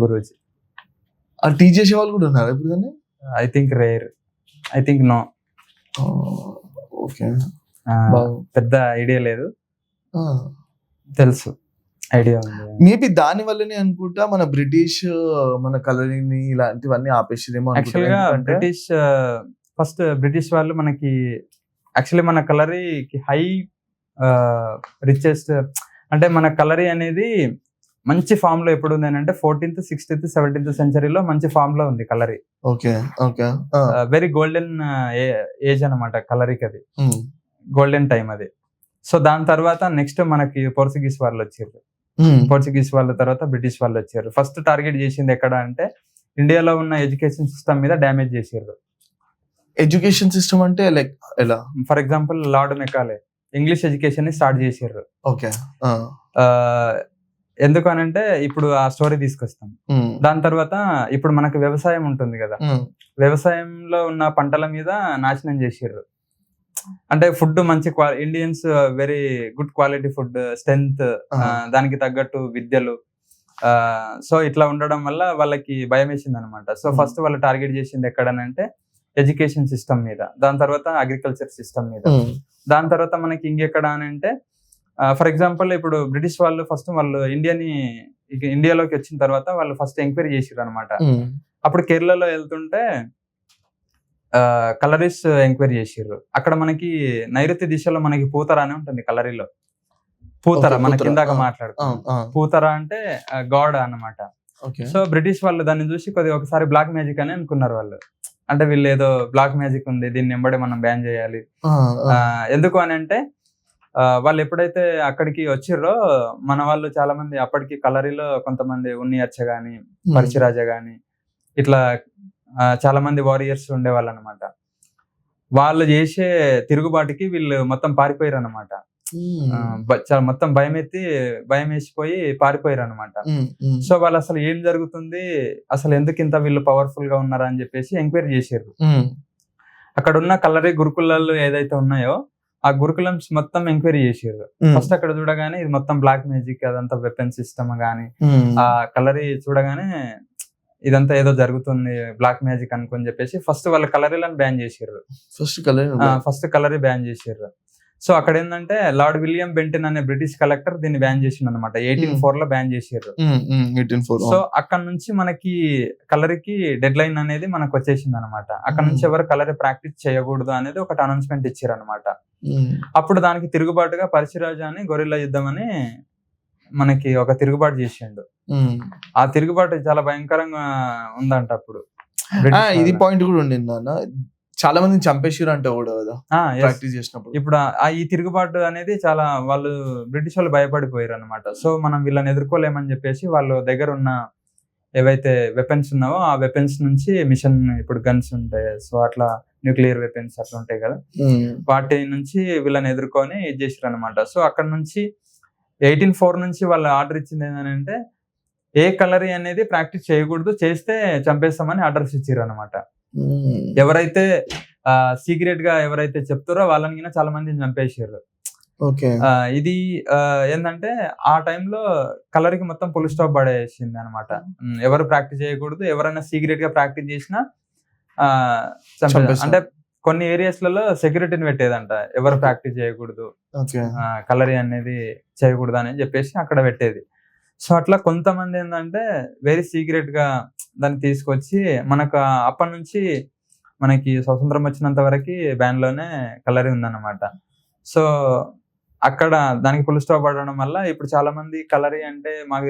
Speaker 2: Guruji.
Speaker 1: Teach చేసే వాళ్ళు కూడా ఉన్నారు ఇప్పుడు దాన్ని?
Speaker 2: I think rare, I think no.
Speaker 1: Okay.
Speaker 2: పెద్ద ఐడియా లేదు, తెలుసు ఐడియా ఉంది.
Speaker 1: మేబీ దాని వల్లనే అనుకుంటా మన బ్రిటిష్ మన కలరీని ఇలాంటివన్నీ ఆపేసిరేమో.
Speaker 2: యాక్చువల్గా బ్రిటిష్ ఫస్ట్ బ్రిటిష్ వాళ్ళు మనకి యాక్చువల్లీ మన కలరీకి హై రిచెస్ట్, అంటే మన కలరీ అనేది మంచి ఫామ్ లో ఎప్పుడు ఉంది అంటే 14th, 16th, 17th సెంచరీలో మంచి ఫామ్ లో ఉంది Kalari.
Speaker 1: Okay. Okay.
Speaker 2: Very golden age అనమాట కలరీకి, అది గోల్డెన్ టైం అది. సో దాని తర్వాత నెక్స్ట్ మనకి పోర్చుగీస్ వాళ్ళు వచ్చారు. పోర్చుగీస్ వాళ్ళ తర్వాత బ్రిటిష్ వాళ్ళు వచ్చారు. ఫస్ట్ టార్గెట్ చేసింది ఎక్కడ అంటే ఇండియాలో ఉన్న ఎడ్యుకేషన్ సిస్టమ్ మీద డ్యామేజ్ చేసారు.
Speaker 1: ఎడ్యుకేషన్ సిస్టమ్ అంటే లైక్ ఎలా?
Speaker 2: For example lord Macaulay English education ని స్టార్ట్ చేసారు.
Speaker 1: ఓకే.
Speaker 2: ఎందుకు అనంటే ఇప్పుడు ఆ స్టోరీ తీసుకొస్తాం. దాని తర్వాత ఇప్పుడు మనకు వ్యవసాయం ఉంటుంది కదా, వ్యవసాయంలో ఉన్న పంటల మీద నాశనం చేసారు. అంటే ఫుడ్ మంచి Indians very good quality food, strength, దానికి తగ్గట్టు విద్యలు. సో ఇట్లా ఉండడం వల్ల వాళ్ళకి భయం వేసింది అనమాట. సో ఫస్ట్ వాళ్ళు టార్గెట్ చేసింది ఎక్కడనంటే ఎడ్యుకేషన్ సిస్టమ్ మీద, దాని తర్వాత అగ్రికల్చర్ సిస్టమ్ మీద, దాని తర్వాత మనకి ఇంకెక్కడ అని అంటే ఫర్ ఎగ్జాంపుల్ ఇప్పుడు బ్రిటిష్ వాళ్ళు ఫస్ట్ వాళ్ళు ఇండియాలోకి వచ్చిన తర్వాత వాళ్ళు ఫస్ట్ ఎంక్వైరీ చేసారు అనమాట. అప్పుడు కేరళలో వెళ్తుంటే కలరీస్ ఎంక్వైరీ చేసారు. అక్కడ మనకి నైరుతి దిశలో మనకి పూతర అని ఉంటుంది కలరీలో. పూతర మన కిందాక మాట్లాడుతాం. పూతర అంటే గాడ్ అన్నమాట. సో బ్రిటిష్ వాళ్ళు దాన్ని చూసి కొద్దిగా ఒకసారి బ్లాక్ మ్యాజిక్ అని అనుకున్నారు వాళ్ళు. అంటే వీళ్ళు ఏదో బ్లాక్ మ్యాజిక్ ఉంది, దీన్ని వెంబడే మనం బ్యాన్ చేయాలి. ఎందుకు అని అంటే వాళ్ళు ఎప్పుడైతే అక్కడికి వచ్చిర్రో మన వాళ్ళు చాలా మంది అప్పటికి కలరీలో కొంతమంది ఉన్నియర్చ గాని, పరిచిరాజ గాని, ఇట్లా చాలా మంది వారియర్స్ ఉండేవాళ్ళు అనమాట. వాళ్ళు చేసే తిరుగుబాటుకి వీళ్ళు మొత్తం పారిపోయారు అనమాట. మొత్తం భయం వేసిపోయి పారిపోయారు అనమాట. సో వాళ్ళు అసలు ఏం జరుగుతుంది, అసలు ఎందుకు ఇంత వీళ్ళు పవర్ఫుల్ గా ఉన్నారా అని చెప్పేసి ఎంక్వైరీ చేసారు. అక్కడ ఉన్న కలరీ గురుకులాలు ఏదైతే ఉన్నాయో ఆ గురుకులమ్స్ మొత్తం ఎంక్వైరీ చేసారు. ఫస్ట్ అక్కడ చూడగానే ఇది మొత్తం బ్లాక్ మ్యాజిక్, అదంతా వెపన్ సిస్టమ్ గానీ, ఆ కలరీ చూడగానే ఇదంతా ఏదో జరుగుతుంది బ్లాక్ మ్యాజిక్ అనుకుని చెప్పేసి ఫస్ట్ వాళ్ళ కలరీలను బ్యాన్ చేసారు. ఫస్ట్ కలరీ బ్యాన్ చేసారు. సో అక్కడ ఏంటంటే లార్డ్ విలియం బెంటిన్ అనే బ్రిటిష్ కలెక్టర్ దీన్ని బ్యాన్ చేసిండు అనమాట. 1804 లో బ్యాన్ చేసారు. సో అక్కడ నుంచి మనకి కలరీకి డెడ్ లైన్ అనేది మనకు వచ్చేసింది అనమాట. అక్కడ నుంచి ఎవరు కలరీ ప్రాక్టీస్ చేయకూడదు అనేది ఒకటి అనౌన్స్మెంట్ ఇచ్చారు అనమాట. అప్పుడు దానికి తిరుగుబాటుగా పరిచిరాజా అని గొరిల్లా యుద్ధం అని మనకి ఒక తిరుగుబాటు చేసిండు. ఆ తిరుగుబాటు చాలా భయంకరంగా ఉందంట అప్పుడు.
Speaker 1: ఇది పాయింట్ కూడా ఉండింది, చాలా మంది చంపేసారు అంటే కూడా కదా ప్రాక్టీస్ చేసినప్పుడు.
Speaker 2: ఇప్పుడు ఈ తిరుగుబాటు అనేది చాలా వాళ్ళు బ్రిటిష్ వాళ్ళు భయపడిపోయారు అనమాట. సో మనం వీళ్ళని ఎదుర్కోలేమని చెప్పేసి వాళ్ళు దగ్గర ఉన్న ఏవైతే వెపన్స్ ఉన్నావో ఆ వెపన్స్ నుంచి మిషన్, ఇప్పుడు గన్స్ ఉంటాయి, సో అట్లా న్యూక్లియర్ వెపన్స్ అట్లా ఉంటాయి కదా, వాటి నుంచి వీళ్ళని ఎదుర్కొని ఇది చేసారు అనమాట. సో అక్కడ నుంచి 1804 నుంచి వాళ్ళు ఆర్డర్ ఇచ్చింది ఏంటంటే ఏ కలరీ అనేది ప్రాక్టీస్ చేయకూడదు, చేస్తే చంపేస్తామని ఆర్డర్స్ ఇచ్చారు అనమాట. ఎవరైతే సీక్రెట్ గా ఎవరైతే చెప్తారో వాళ్ళని చాలా మందిని చంపేసారు. ఇది ఏంటంటే ఆ టైంలో కలర్ కి మొత్తం ఫుల్ స్టాప్ పడేసింది అనమాట. ఎవరు ప్రాక్టీస్ చేయకూడదు, ఎవరైనా సీక్రెట్ గా ప్రాక్టీస్ చేసినా అంటే కొన్ని ఏరియాస్ లలో సెక్యూరిటీని పెట్టేదంట, ఎవరు ప్రాక్టీస్ చేయకూడదు, కలరీ అనేది చేయకూడదు అని చెప్పేసి అక్కడ పెట్టేది. సో అట్లా కొంతమంది ఏంటంటే వెరీ సీక్రెట్ గా దాన్ని తీసుకొచ్చి మనకు అప్పటి నుంచి మనకి స్వతంత్రం వచ్చినంత వరకు బ్యాన్ లోనే కలరీ ఉందన్నమాట. సో అక్కడ దానికి ఫుల్ స్టాప్ పడడం వల్ల ఇప్పుడు చాలా మంది కలరీ అంటే మాకు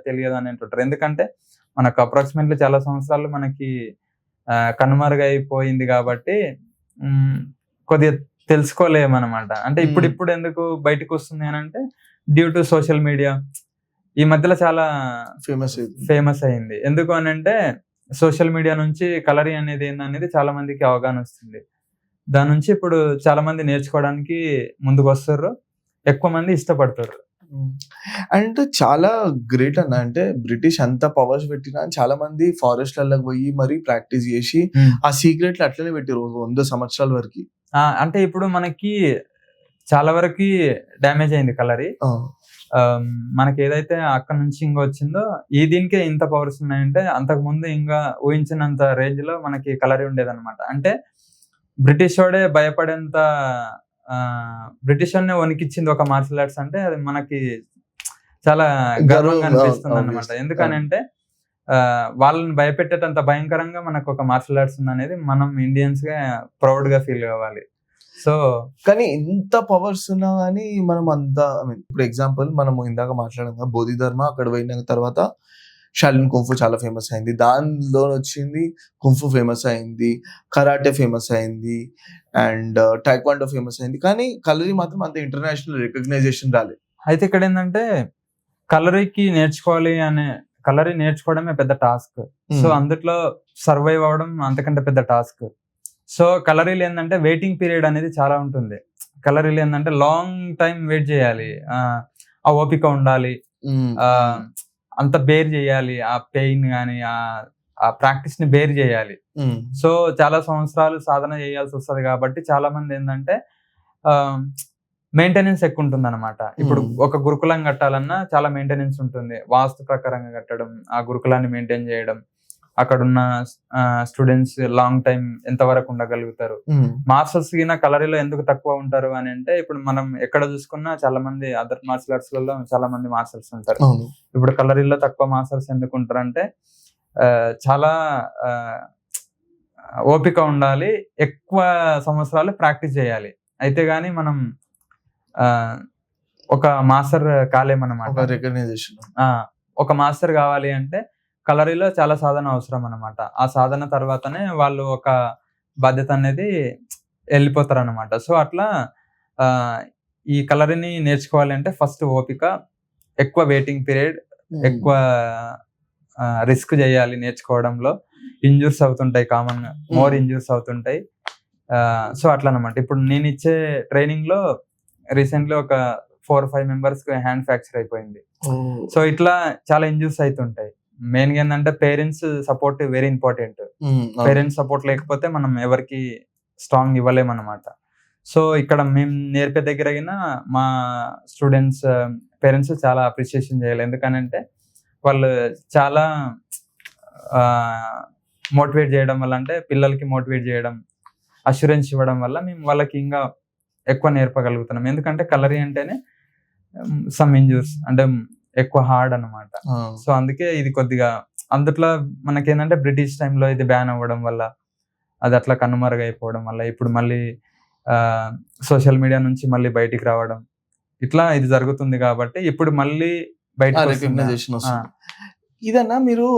Speaker 2: తెలియదు అని అంటుంటారు. ఎందుకంటే మనకు అప్రాక్సిమేట్లీ చాలా సంవత్సరాలు మనకి కనుమరుగైపోయింది కాబట్టి కొద్దిగా తెలుసుకోలేమన్నమాట. అంటే ఇప్పుడు ఎందుకు బయటకు వస్తుంది అని అంటే డ్యూ టు సోషల్ మీడియా ఈ మధ్యలో చాలా ఫేమస్ అయింది. ఎందుకు అని అంటే సోషల్ మీడియా నుంచి కలరీ అనేది ఏందనేది చాలా మందికి అవగాహన వస్తుంది. దాని నుంచి ఇప్పుడు చాలా మంది నేర్చుకోవడానికి ముందుకు వస్తారు, ఎక్కువ మంది ఇష్టపడతారు.
Speaker 1: అండ్ చాలా గ్రేట్ అన్న, అంటే బ్రిటిష్ అంత పవర్స్ పెట్టినా చాలా మంది ఫారెస్ట్ లకు పోయి మరి ప్రాక్టీస్ చేసి ఆ సీక్రెట్లు అట్లనే పెట్టారు 100 సంవత్సరాల వరకు.
Speaker 2: అంటే ఇప్పుడు మనకి చాలా వరకు డ్యామేజ్ అయింది కలరీ. మనకి ఏదైతే అక్కడ నుంచి ఇంకా వచ్చిందో దీనికే ఇంత పవర్స్ ఉన్నాయంటే అంతకు ముందు ఇంకా ఊహించినంత రేంజ్ లో మనకి కలరీ ఉండేదన్నమాట. అంటే బ్రిటిష్ వాడే భయపడేంత బ్రిటిష్ వాడినే వణికిచ్చింది ఒక మార్షల్ ఆర్ట్స్ అంటే అది మనకి చాలా గర్వంగా అనిపిస్తుంది అన్నమాట. ఎందుకని అంటే వాళ్ళని భయపెట్టేటంత భయంకరంగా మనకు ఒక మార్షల్ ఆర్ట్స్ ఉందనేది మనం ఇండియన్స్ గా ప్రౌడ్ గా ఫీల్ కావాలి. సో
Speaker 1: కానీ ఎంత పవర్స్ ఉన్నా కానీ మనం అంతా ఇప్పుడు ఎగ్జాంపుల్ మనం ఇందాక మాట్లాడాం బోధిధర్మ, అక్కడ పోయిన తర్వాత షాలిన్ కుంఫు చాలా ఫేమస్ అయింది, దానిలో వచ్చింది కుంఫు ఫేమస్ అయింది, కరాటే ఫేమస్ అయింది, అండ్ టైక్వాండో ఫేమస్ అయింది. కానీ కలరీ మాత్రం అంత ఇంటర్నేషనల్ రికగ్నైజేషన్ రాలేదు.
Speaker 2: అయితే ఇక్కడ ఏంటంటే కలరీకి కలరీ నేర్చుకోవడమే పెద్ద టాస్క్. సో అందులో సర్వైవ్ అవడం అంతకంటే పెద్ద టాస్క్. సో కలరీలు ఏంటంటే వెయిటింగ్ పీరియడ్ అనేది చాలా ఉంటుంది. కలరీలు ఏంటంటే లాంగ్ టైం వెయిట్ చేయాలి, ఆ ఓపిక ఉండాలి, అంత బేర్ చేయాలి, ఆ పెయిన్ కానీ ఆ ప్రాక్టీస్ ని బేర్ చేయాలి. సో చాలా సంవత్సరాలు సాధన చేయాల్సి వస్తుంది కాబట్టి చాలా మంది ఏంటంటే మెయింటెనెన్స్ ఎక్కువ ఉంటుంది అనమాట. ఇప్పుడు ఒక గురుకులం కట్టాలన్నా చాలా మెయింటెనెన్స్ ఉంటుంది, వాస్తు ప్రకారంగా కట్టడం, ఆ గురుకులాన్ని మెయింటైన్ చేయడం, అక్కడున్న స్టూడెంట్స్ లాంగ్ టైం ఎంత వరకు ఉండగలుగుతారు. మాస్టర్స్ కింద కలరీలో ఎందుకు తక్కువ ఉంటారు అని అంటే ఇప్పుడు మనం ఎక్కడ చూసుకున్నా చాలా మంది అదర్ మార్షల్ ఆర్ట్స్ లలో చాలా మంది మాస్టర్స్ ఉంటారు. ఇప్పుడు కలరీలో తక్కువ మాస్టర్స్ ఎందుకు ఉంటారు అంటే చాలా ఓపిక ఉండాలి, ఎక్కువ సంవత్సరాలు ప్రాక్టీస్ చేయాలి. అయితే గాని మనం ఒక మాస్టర్ కాలేమన్నమాట. ఒక మాస్టర్ కావాలి అంటే కలరీలో చాలా సాధన అవసరం అన్నమాట. ఆ సాధన తర్వాతనే వాళ్ళు ఒక బాధ్యత అనేది వెళ్ళిపోతారు అన్నమాట. సో అట్లా ఈ కలరీని నేర్చుకోవాలి అంటే ఫస్ట్ ఓపిక, ఎక్కువ వెయిటింగ్ పీరియడ్, ఎక్కువ రిస్క్ చేయాలి నేర్చుకోవడంలో. ఇంజూర్స్ అవుతుంటాయి, కామన్ గా మోర్ ఇంజూర్స్ అవుతుంటాయి. సో అట్లా అనమాట. ఇప్పుడు నేను ఇచ్చే ట్రైనింగ్ లో రీసెంట్లీ ఒక 4-5 మెంబర్స్ కి హ్యాండ్ ఫ్రాక్చర్ అయిపోయింది. సో ఇట్లా చాలా ఇంజూర్స్ అవుతుంటాయి. మెయిన్ గా ఏంటంటే parents support very important. Parents support లేకపోతే మనం ఎవరికి స్ట్రాంగ్ ఇవ్వలేమన్నమాట. సో ఇక్కడ మేము నేర్పే దగ్గర మా స్టూడెంట్స్ పేరెంట్స్ చాలా అప్రిషియేషన్ చేయాలి. ఎందుకనంటే వాళ్ళు చాలా మోటివేట్ చేయడం వల్ల, అంటే పిల్లలకి మోటివేట్ చేయడం, అష్యూరెన్స్ ఇవ్వడం వల్ల మేము వాళ్ళకి ఇంకా ఎక్కువ నేర్పగలుగుతున్నాం. ఎందుకంటే కలరీ అంటేనే సమ్ ఇంజూర్స్ అంటే ఎక్కువ హార్డ్ అన్నమాట. సో అందుకే ఇది కొద్దిగా అందుట్లో మనకేంటంటే బ్రిటిష్ టైంలో ఇది బ్యాన్ అవ్వడం వల్ల అది అట్లా కనుమరుగైపోవడం వల్ల ఇప్పుడు మళ్ళీ సోషల్ మీడియా నుంచి మళ్ళీ బయటికి రావడం ఇట్లా ఇది జరుగుతుంది కాబట్టి ఇప్పుడు మళ్ళీ
Speaker 1: రికగ్నైజేషన్ వస్తుంది. ఇదన్నా మీరు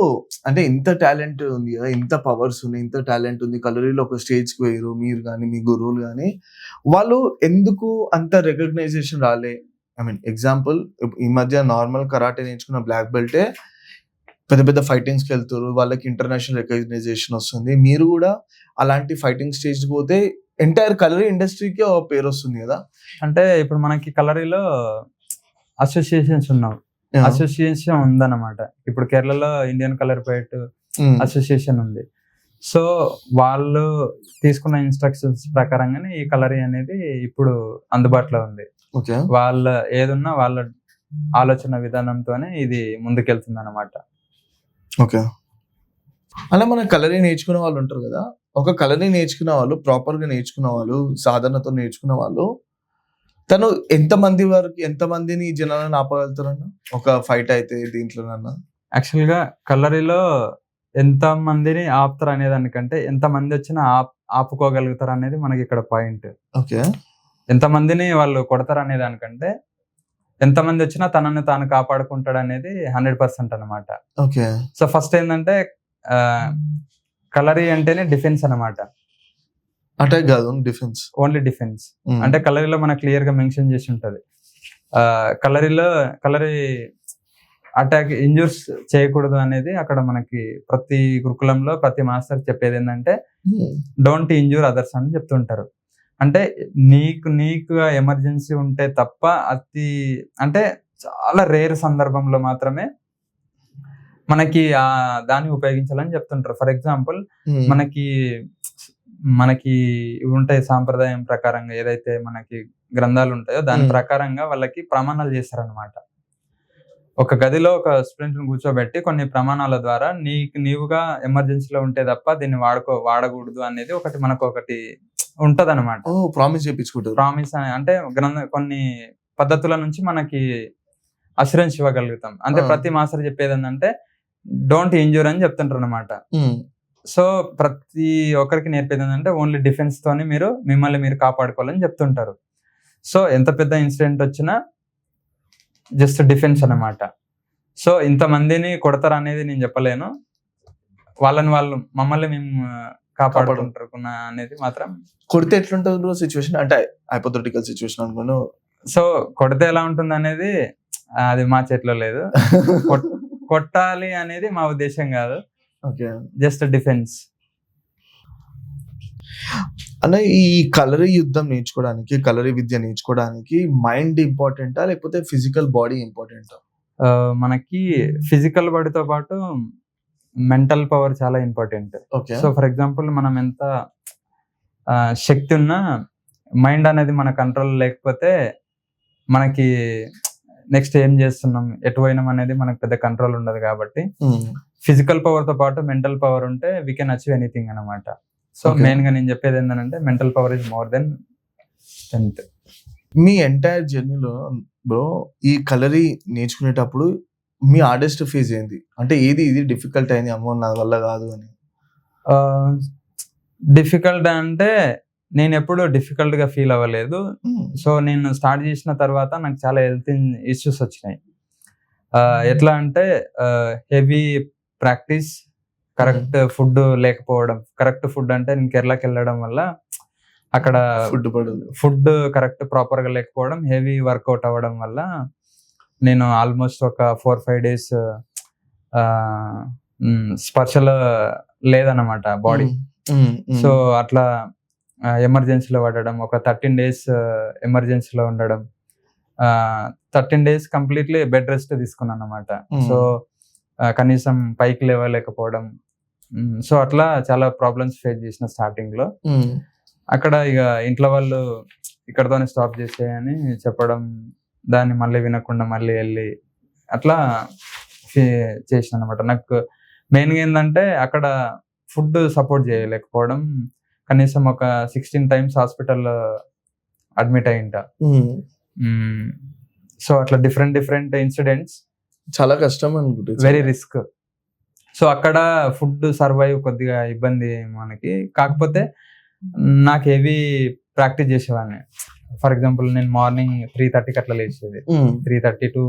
Speaker 1: అంటే ఇంత టాలెంట్ ఉంది కదా, ఇంత పవర్స్ ఉన్నాయి, ఇంత టాలెంట్ ఉంది, కలరీలో ఒక స్టేజ్కి పోయారు మీరు కానీ మీ గురువులు కానీ, వాళ్ళు ఎందుకు అంత రికగ్నైజేషన్ రాలే? ఐ మీన్ ఎగ్జాంపుల్ ఈ మధ్య నార్మల్ కరాటే నేర్చుకున్న బ్లాక్ బెల్టే పెద్ద పెద్ద ఫైటింగ్స్కి వెళ్తారు, వాళ్ళకి ఇంటర్నేషనల్ రికగ్నైజేషన్ వస్తుంది. మీరు కూడా అలాంటి ఫైటింగ్ స్టేజ్కి పోతే ఎంటైర్ కలరీ ఇండస్ట్రీకి ఒక పేరు వస్తుంది కదా.
Speaker 2: అంటే ఇప్పుడు మనకి కలరీలో అసోసియేషన్స్ ఉన్నావు, అసోసియేషన్ ఉందన్నమాట. ఇప్పుడు కేరళలో ఇండియన్ కలర్ పోయిట్ అసోసియేషన్ ఉంది. సో వాళ్ళు తీసుకున్న ఇన్స్ట్రక్షన్స్ ప్రకారంగానే ఈ కలరీ అనేది ఇప్పుడు అందుబాటులో ఉంది.
Speaker 1: ఓకే,
Speaker 2: వాళ్ళ ఏదున్నా వాళ్ళ ఆలోచన విధానంతోనే ఇది ముందుకెళ్తుంది అన్నమాట.
Speaker 1: ఓకే. అలా మన కలరీ నేర్చుకునే వాళ్ళు ఉంటారు కదా, ఒక కలరీ నేర్చుకున్న వాళ్ళు, ప్రాపర్గా నేర్చుకున్న వాళ్ళు, సాధనతో నేర్చుకున్న వాళ్ళు, తను ఎంతమందిని జనాలను ఆపగలుగుతారన్న ఒక ఫైట్ అయితే దీంట్లోనన్నా?
Speaker 2: యాక్చువల్గా కలరీలో ఎంత మందిని ఆపుతారు అనే దానికంటే ఎంత మంది వచ్చినా ఆపుకోగలుగుతారు అనేది మనకి ఇక్కడ పాయింట్.
Speaker 1: ఓకే,
Speaker 2: ఎంత మందిని వాళ్ళు కొడతారు అనే దానికంటే ఎంతమంది వచ్చినా తనని తాను కాపాడుకుంటాడు అనేది 100% అనమాట.
Speaker 1: ఓకే.
Speaker 2: సో ఫస్ట్ ఏంటంటే కలరీ అంటేనే డిఫెన్స్ అనమాట.
Speaker 1: అటాక్ కాదు, డిఫెన్స్,
Speaker 2: ఓన్లీ డిఫెన్స్. అంటే కలరీలో మనకు క్లియర్ గా మెన్షన్ చేసి ఉంటది, కలరీ అటాక్ ఇంజూర్స్ చేయకూడదు అనేది అక్కడ మనకి ప్రతి గురుకులంలో ప్రతి మాస్టర్ చెప్పేది ఏంటంటే డోంట్ ఇంజూర్ అదర్స్ అని చెప్తుంటారు. అంటే నీకు ఎమర్జెన్సీ ఉంటే తప్ప అతి అంటే చాలా రేర్ సందర్భంలో మాత్రమే మనకి దాన్ని ఉపయోగించాలని చెప్తుంటారు. ఫర్ ఎగ్జాంపుల్ మనకి ఉంటాయి సాంప్రదాయం ప్రకారంగా, ఏదైతే మనకి గ్రంథాలు ఉంటాయో దాని ప్రకారంగా వాళ్ళకి ప్రమాణాలు చేస్తారనమాట. ఒక గదిలో ఒక స్టూడెంట్ ని కూర్చోబెట్టి కొన్ని ప్రమాణాల ద్వారా నీవుగా ఎమర్జెన్సీలో ఉంటే తప్ప దీన్ని వాడకూడదు అనేది ఒకటి ఉంటది అనమాట.
Speaker 1: ప్రామిస్ చేయించుకుంటారు.
Speaker 2: ప్రామిస్ అంటే కొన్ని పద్ధతుల నుంచి మనకి అష్యూరెన్స్ ఇవ్వగలుగుతాం. అంటే ప్రతి మాస్టర్ చెప్పేది ఏంటంటే డోంట్ ఇంజూర్ అని చెప్తుంటారు అనమాట. సో ప్రతి ఒక్కరికి నేర్పేది ఏంటంటే ఓన్లీ డిఫెన్స్ తోని మిమ్మల్ని మీరు కాపాడుకోవాలని చెప్తుంటారు. సో ఎంత పెద్ద ఇన్సిడెంట్ వచ్చినా జస్ట్ డిఫెన్స్ అన్నమాట. సో ఇంతమందిని కొడతారు అనేది నేను చెప్పలేను, వాళ్ళు మమ్మల్ని మేము కాపాడుకుంటున్నా అనేది మాత్రం.
Speaker 1: కొడితే ఎట్లుంటుంది బ్రో సిచ్యువేషన్? అంటే హైపోథెటికల్ సిచ్యువేషన్ అనుకోను.
Speaker 2: సో కొడితే ఎలా ఉంటుంది అనేది అది మా చేతిలో లేదు. కొట్టాలి అనేది మా ఉద్దేశం కాదు, జస్ట్ డిఫెన్స్.
Speaker 1: అన్న, ఈ కలరీ యుద్ధం నేర్చుకోవడానికి, కలరీ విద్య నేర్చుకోవడానికి మైండ్ ఇంపార్టెంటా లేకపోతే ఫిజికల్ బాడీ ఇంపార్టెంటా?
Speaker 2: మనకి ఫిజికల్ బాడీతో పాటు మెంటల్ పవర్ చాలా ఇంపార్టెంట్. సో ఫర్ ఎగ్జాంపుల్ మనం ఎంత శక్తి ఉన్నా మైండ్ అనేది మన కంట్రోల్ లేకపోతే మనకి నెక్స్ట్ ఏం చేస్తున్నాం, ఎటు పోయినాం అనేది మనకు పెద్ద కంట్రోల్ ఉండదు. కాబట్టి ఫిజికల్ పవర్ తో పాటు మెంటల్ పవర్ ఉంటే వీ కెన్ అచీవ్ ఎనీథింగ్ అనమాట. సో మెయిన్ గా నేను చెప్పేది ఏంటంటే mental power is more than strength.
Speaker 1: Me entire జర్నీలో బ్రో ఈ కలరీ నేర్చుకునేటప్పుడు మీ హార్డెస్ట్ ఫేజ్ ఏంది? అంటే ఇది డిఫికల్ట్ అయింది, అమ్మో నా వల్ల కాదు అని?
Speaker 2: డిఫికల్ట్ అంటే నేను ఎప్పుడు డిఫికల్ట్ గా ఫీల్ అవ్వలేదు. సో నేను స్టార్ట్ చేసిన తర్వాత నాకు చాలా హెల్త్ ఇష్యూస్ వచ్చినాయి. ఎట్లా అంటే హెవీ ప్రాక్టీస్, కరెక్ట్ ఫుడ్ లేకపోవడం. కరెక్ట్ ఫుడ్ అంటే నేను కేరళకి వెళ్ళడం వల్ల అక్కడ ఫుడ్ కరెక్ట్ ప్రాపర్ గా లేకపోవడం, హెవీ వర్కౌట్ అవ్వడం వల్ల నేను ఆల్మోస్ట్ ఒక 4-5 days స్పర్శలో లేదన్నమాట బాడీ. సో అట్లా ఎమర్జెన్సీలో పడడం, ఒక 13 days ఎమర్జెన్సీలో ఉండడం, 13 days కంప్లీట్లీ బెడ్ రెస్ట్ తీసుకున్నాను అనమాట. సో కనీసం పైకి లేవలేకపోవడం. సో అట్లా చాలా ప్రాబ్లమ్స్ ఫేస్ చేసిన స్టార్టింగ్ లో. అక్కడ ఇక ఇంట్లో వాళ్ళు ఇక్కడతోనే స్టాప్ చేసేయని చెప్పడం, దాన్ని మళ్ళీ వినకుండా మళ్ళీ వెళ్ళి అట్లా చేసిన అనమాట. నాకు మెయిన్గా ఏంటంటే అక్కడ ఫుడ్ సపోర్ట్ చేయలేకపోవడం, కనీసం ఒక 16 times హాస్పిటల్లో అడ్మిట్ అయ్యింట. సో అట్లా డిఫరెంట్ ఇన్సిడెంట్స్,
Speaker 1: చాలా కష్టం అనుకుంటే,
Speaker 2: వెరీ రిస్క్. సో అక్కడ ఫుడ్ సర్వైవ్ కొద్దిగా ఇబ్బంది మనకి. కాకపోతే నాకు హెవీ ప్రాక్టీస్ చేసేవాడిని. ఫర్ ఎగ్జాంపుల్ నేను మార్నింగ్ 3:30కి అట్లా లేచేది, 3:30 to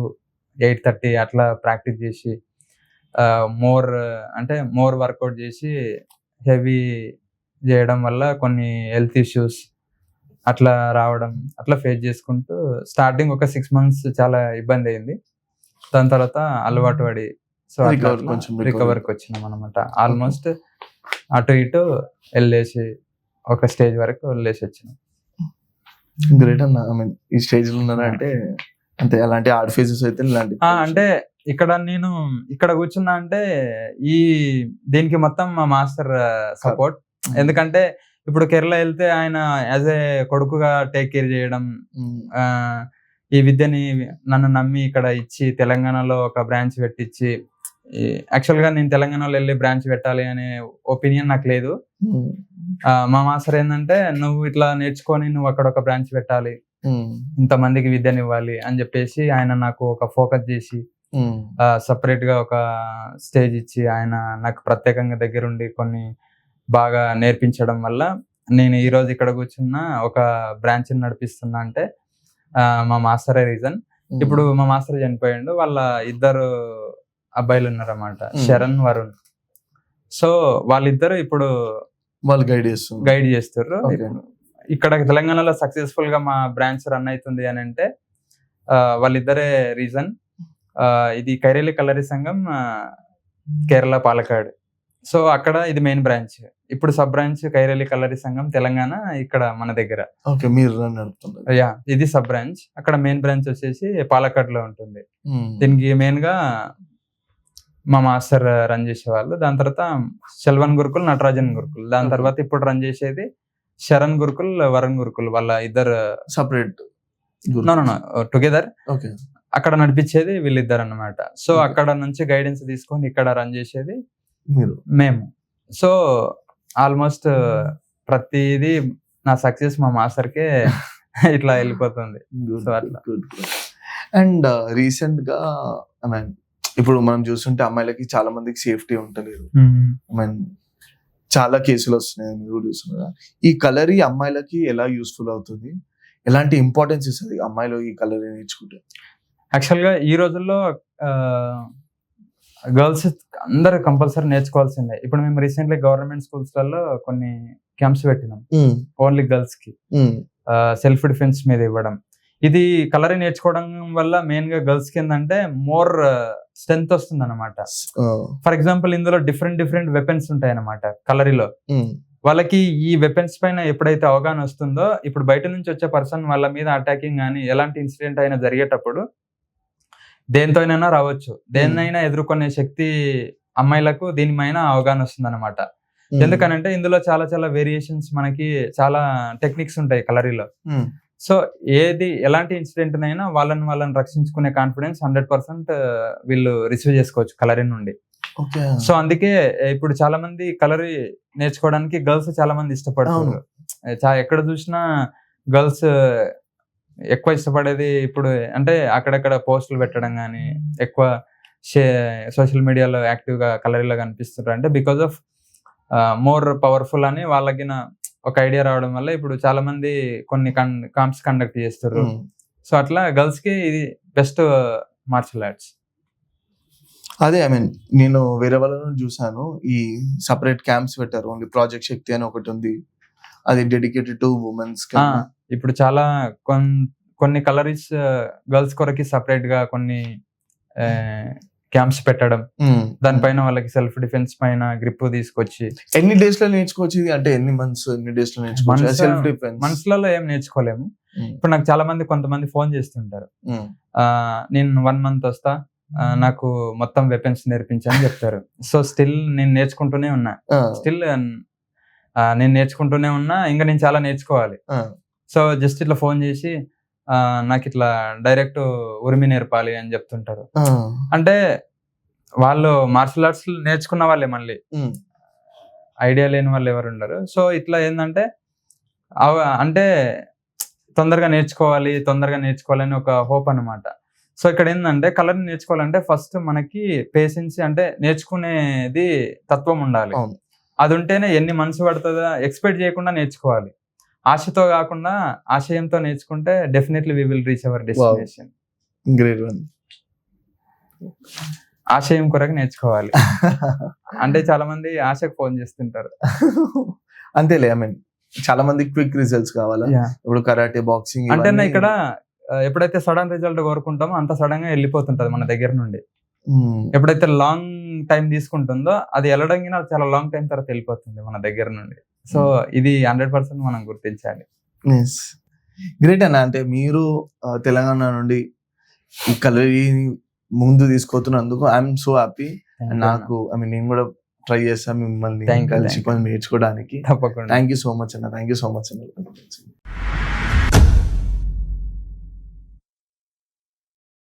Speaker 2: 8:30 అట్లా ప్రాక్టీస్ చేసి మోర్ వర్కౌట్ చేసి హెవీ చేయడం వల్ల కొన్ని హెల్త్ ఇష్యూస్ అట్లా రావడం, అట్లా ఫేస్ చేసుకుంటూ స్టార్టింగ్ ఒక 6 months చాలా ఇబ్బంది అయింది. దాని తర్వాత అలవాటు పడి సో
Speaker 1: కొంచెం
Speaker 2: రికవర్కి వచ్చినాం అనమాట. ఆల్మోస్ట్ అటు ఇటు వెళ్ళేసి ఒక స్టేజ్ వరకు వెళ్ళేసి వచ్చినాం.
Speaker 1: గ్రేట్ అన్న. ఐ మీన్ ఈ స్టేజ్ లో ఉన్నారా అంటే అంటే అలాంటి హార్డ్ ఫేజెస్ అయితే ఇలాంటి
Speaker 2: అంటే ఇక్కడ నేను ఇక్కడ కూర్చున్నా అంటే ఈ దీనికి మొత్తం మా మాస్టర్ సపోర్ట్. ఎందుకంటే ఇప్పుడు కేరళ వెళ్తే ఆయన యాజ్ ఏ కొడుకుగా టేక్ కేర్ చేయడం, ఈ విద్యని నన్ను నమ్మి ఇక్కడ ఇచ్చి తెలంగాణలో ఒక బ్రాంచ్ పెట్టించి, యాక్చువల్ గా నేను తెలంగాణలో వెళ్ళి బ్రాంచ్ పెట్టాలి అనే ఒపీనియన్ నాకు లేదు. మా మాస్టర్ ఏంటంటే నువ్వు ఇట్లా నేర్చుకొని నువ్వు అక్కడ ఒక బ్రాంచ్ పెట్టాలి, ఇంతమందికి విద్యని ఇవ్వాలి అని చెప్పేసి ఆయన నాకు ఒక ఫోకస్ చేసి సపరేట్ గా ఒక స్టేజ్ ఇచ్చి ఆయన నాకు ప్రత్యేకంగా దగ్గరుండి కొన్ని బాగా నేర్పించడం వల్ల నేను ఈ రోజు ఇక్కడ కూర్చున్నా ఒక బ్రాంచ్ నడిపిస్తున్నా అంటే మా మాస్టరే రీజన్. ఇప్పుడు మా మాస్టర్ చనిపోయిండు, వాళ్ళ ఇద్దరు అబ్బాయిలు ఉన్నారన్నమాట, శరణ్, వరుణ్. సో వాళ్ళిద్దరు ఇప్పుడు
Speaker 1: వాళ్ళు గైడ్
Speaker 2: చేస్తారు. ఇక్కడ తెలంగాణలో సక్సెస్ఫుల్ గా మా బ్రాంచ్ రన్ అవుతుంది అని అంటే వాళ్ళిద్దరే రీజన్. ఇది కైరేలి కలరీ సంఘం, కేరళ పాలకాడ్. సో అక్కడ ఇది మెయిన్ బ్రాంచ్. ఇప్పుడు సబ్ బ్రాంచ్ కైరేలి కలరీ సంఘం తెలంగాణ ఇక్కడ మన దగ్గర. ఇది సబ్ బ్రాంచ్. అక్కడ మెయిన్ బ్రాంచ్ వచ్చేసి పాలకాడ్ లో ఉంటుంది. దీనికి మెయిన్ గా మా మాస్టర్ రన్ చేసేవాళ్ళు. దాని తర్వాత శెల్వన్ గురుకుల్, నటరాజన్ గురుకుల్. దాని తర్వాత ఇప్పుడు రన్ చేసేది శరణ్ గురుకుల్, వరుణ్ గురుకుల్. వాళ్ళ ఇద్దరు
Speaker 1: సపరేట్
Speaker 2: టుగెదర్. అక్కడ నడిపించేది వీళ్ళిద్దరు అన్నమాట. సో అక్కడ నుంచి గైడెన్స్ తీసుకొని ఇక్కడ రన్ చేసేది మేము. సో ఆల్మోస్ట్ ప్రతిదీ నా సక్సెస్ మా మాస్టర్ కే ఇట్లా వెళ్ళిపోతుంది. సో అట్లా.
Speaker 1: అండ్ రీసెంట్ గా ఐ మీన్ ఇప్పుడు మనం చూస్తుంటే అమ్మాయిలకి చాలా మందికి సేఫ్టీ ఉంటలేదు. ఐ మీన్ చాలా కేసులు వస్తున్నాయి, మీరు చూస్తున్నారా? ఈ కలరీ అమ్మాయిలకి ఎలా యూస్ఫుల్ అవుతుంది, ఎలాంటి ఇంపార్టెన్స్ ఇస్తుంది అమ్మాయిలు ఈ కలరీ నేర్చుకుంటే?
Speaker 2: యాక్చువల్ గా ఈ రోజుల్లో గర్ల్స్ అందరు కంపల్సరీ నేర్చుకోవాల్సిందే. ఇప్పుడు మేము రీసెంట్లీ గవర్నమెంట్ స్కూల్స్ లలో కొన్ని క్యాంప్స్ పెట్టినాం ఓన్లీ గర్ల్స్ కి, సెల్ఫ్ డిఫెన్స్ మీద ఇవ్వడం. ఇది కలరీ నేర్చుకోవడం వల్ల మెయిన్ గా గర్ల్స్ కి ఏంటంటే మోర్ స్ట్రెంత్ వస్తుంది అనమాట. ఫర్ ఎగ్జాంపుల్ ఇందులో డిఫరెంట్ వెపన్స్ ఉంటాయి అనమాట కలరీలో. వాళ్ళకి ఈ వెపన్స్ పైన ఎప్పుడైతే అవగాహన వస్తుందో, ఇప్పుడు బయట నుంచి వచ్చే పర్సన్ వాళ్ళ మీద అటాకింగ్ కానీ ఎలాంటి ఇన్సిడెంట్ అయినా జరిగేటప్పుడు దేనితోనైనా రావచ్చు, దేన్నైనా ఎదుర్కొనే శక్తి అమ్మాయిలకు దీనిపైన అవగాహన వస్తుంది అనమాట. ఎందుకనంటే ఇందులో చాలా చాలా వేరియేషన్స్, మనకి చాలా టెక్నిక్స్ ఉంటాయి కలరీలో. సో ఏది ఎలాంటి ఇన్సిడెంట్ అయినా వాళ్ళని రక్షించుకునే కాన్ఫిడెన్స్ 100% వీళ్ళు రిసీవ్ చేసుకోవచ్చు కలరీ నుండి. సో అందుకే ఇప్పుడు చాలా మంది కలరీ నేర్చుకోవడానికి గర్ల్స్ చాలా మంది ఇష్టపడుతున్నారు. ఎక్కడ చూసినా గర్ల్స్ ఎక్కువ ఇష్టపడేది ఇప్పుడు అంటే అక్కడక్కడ పోస్టులు పెట్టడం కానీ, ఎక్కువ సోషల్ మీడియాలో యాక్టివ్ గా కలరీలో కనిపిస్తున్నారు. అంటే బికాస్ ఆఫ్ మోర్ పవర్ఫుల్ అని వాళ్ళకి ఒక ఐడియా రావడం వల్ల ఇప్పుడు చాలా మంది కొన్ని కాంప్స్ కండక్ట్ చేస్తారు. సో అట్లా గర్ల్స్ కి ఇది బెస్ట్ మార్షల్ ఆర్ట్స్.
Speaker 1: అదే ఐ మీన్ నేను వేరే వాళ్ళను చూసాను, ఈ సపరేట్ క్యాంప్స్ పెట్టారు. ఓన్లీ ప్రాజెక్ట్ శక్తి అని ఒకటి ఉంది, అది డెడికేటెడ్ టు ఉమెన్స్.
Speaker 2: ఇప్పుడు చాలా కొన్ని కలరీస్ గర్ల్స్ కొరకి సపరేట్ గా కొన్ని క్యాంప్స్ పెట్టడం, దానిపైన వాళ్ళకి సెల్ఫ్ డిఫెన్స్ పైన గ్రిప్ తీసుకొచ్చి.
Speaker 1: ఎన్ని డేస్ లో నేర్చుకోవచ్చు ఇది? అంటే ఎన్ని మంత్స్, ఎన్ని డేస్ లో నేర్చుకోవచ్చు సెల్ఫ్ డిఫెన్స్?
Speaker 2: మంత్స్లలో ఏం నేర్చుకోలేము. ఇప్పుడు నాకు చాలా మంది కొంతమంది ఫోన్ చేస్తుంటారు, నేను 1 month వస్తా, నాకు మొత్తం వెపన్స్ నేర్పించని చెప్తారు. సో స్టిల్ నేను నేర్చుకుంటూనే ఉన్నా, ఇంకా నేను చాలా నేర్చుకోవాలి. సో జస్ట్ ఇట్లా ఫోన్ చేసి నాకు ఇట్లా డైరెక్ట్ ఉరిమి నేర్పాలి అని చెప్తుంటారు. అంటే వాళ్ళు మార్షల్ ఆర్ట్స్ నేర్చుకున్న వాళ్ళే, మళ్ళీ ఐడియా లేని వాళ్ళు ఎవరు ఉండరు. సో ఇట్లా ఏంటంటే అంటే తొందరగా నేర్చుకోవాలని ఒక హోప్ అనమాట. సో ఇక్కడ ఏంటంటే కలర్ నేర్చుకోవాలంటే ఫస్ట్ మనకి పేషెన్స్, అంటే నేర్చుకునేది తత్వం ఉండాలి. అది ఉంటేనే ఎన్ని మనసు పడుతుందో ఎక్స్పెక్ట్ చేయకుండా నేర్చుకోవాలి. ఆశతో కాకుండా ఆశయంతో నేర్చుకుంటే definitely we will reach our destination.
Speaker 1: Great one.
Speaker 2: ఆశయం కొరకు నేర్చుకోవాలి. అంటే చాలా మంది ఆశకు ఫోన్ చేస్తుంటారు.
Speaker 1: అంతేలే, ఐ మీన్ చాలా మంది క్విక్ రిజల్ట్స్ కావాలా. ఇప్పుడు కరాటే, బాక్సింగ్
Speaker 2: అంటే ఇక్కడ ఎప్పుడైతే సడన్ రిజల్ట్ కోరుకుంటామో అంత సడన్ గా వెళ్ళిపోతుంటది మన దగ్గర నుండి. ఎప్పుడైతే లాంగ్ టైం తీసుకుంటుందో అది వెళ్ళడానికి నాకు చాలా లాంగ్ టైం తర్వాత వెళ్ళిపోతుంది మన దగ్గర నుండి. సో ఇది 100% మనం గుర్తించాలి.
Speaker 1: గ్రేట్ అన్న. అంటే మీరు తెలంగాణ నుండి ఈ కలరీ ముందు తీసుకొస్తున్నందుకు ఐఎమ్ సో హ్యాపీ. నాకు నేను కూడా ట్రై చేస్తాను మిమ్మల్ని కలిసి పని నేర్చుకోవడానికి.
Speaker 2: తప్పకుండా.
Speaker 1: థ్యాంక్ యూ సో మచ్ అన్న.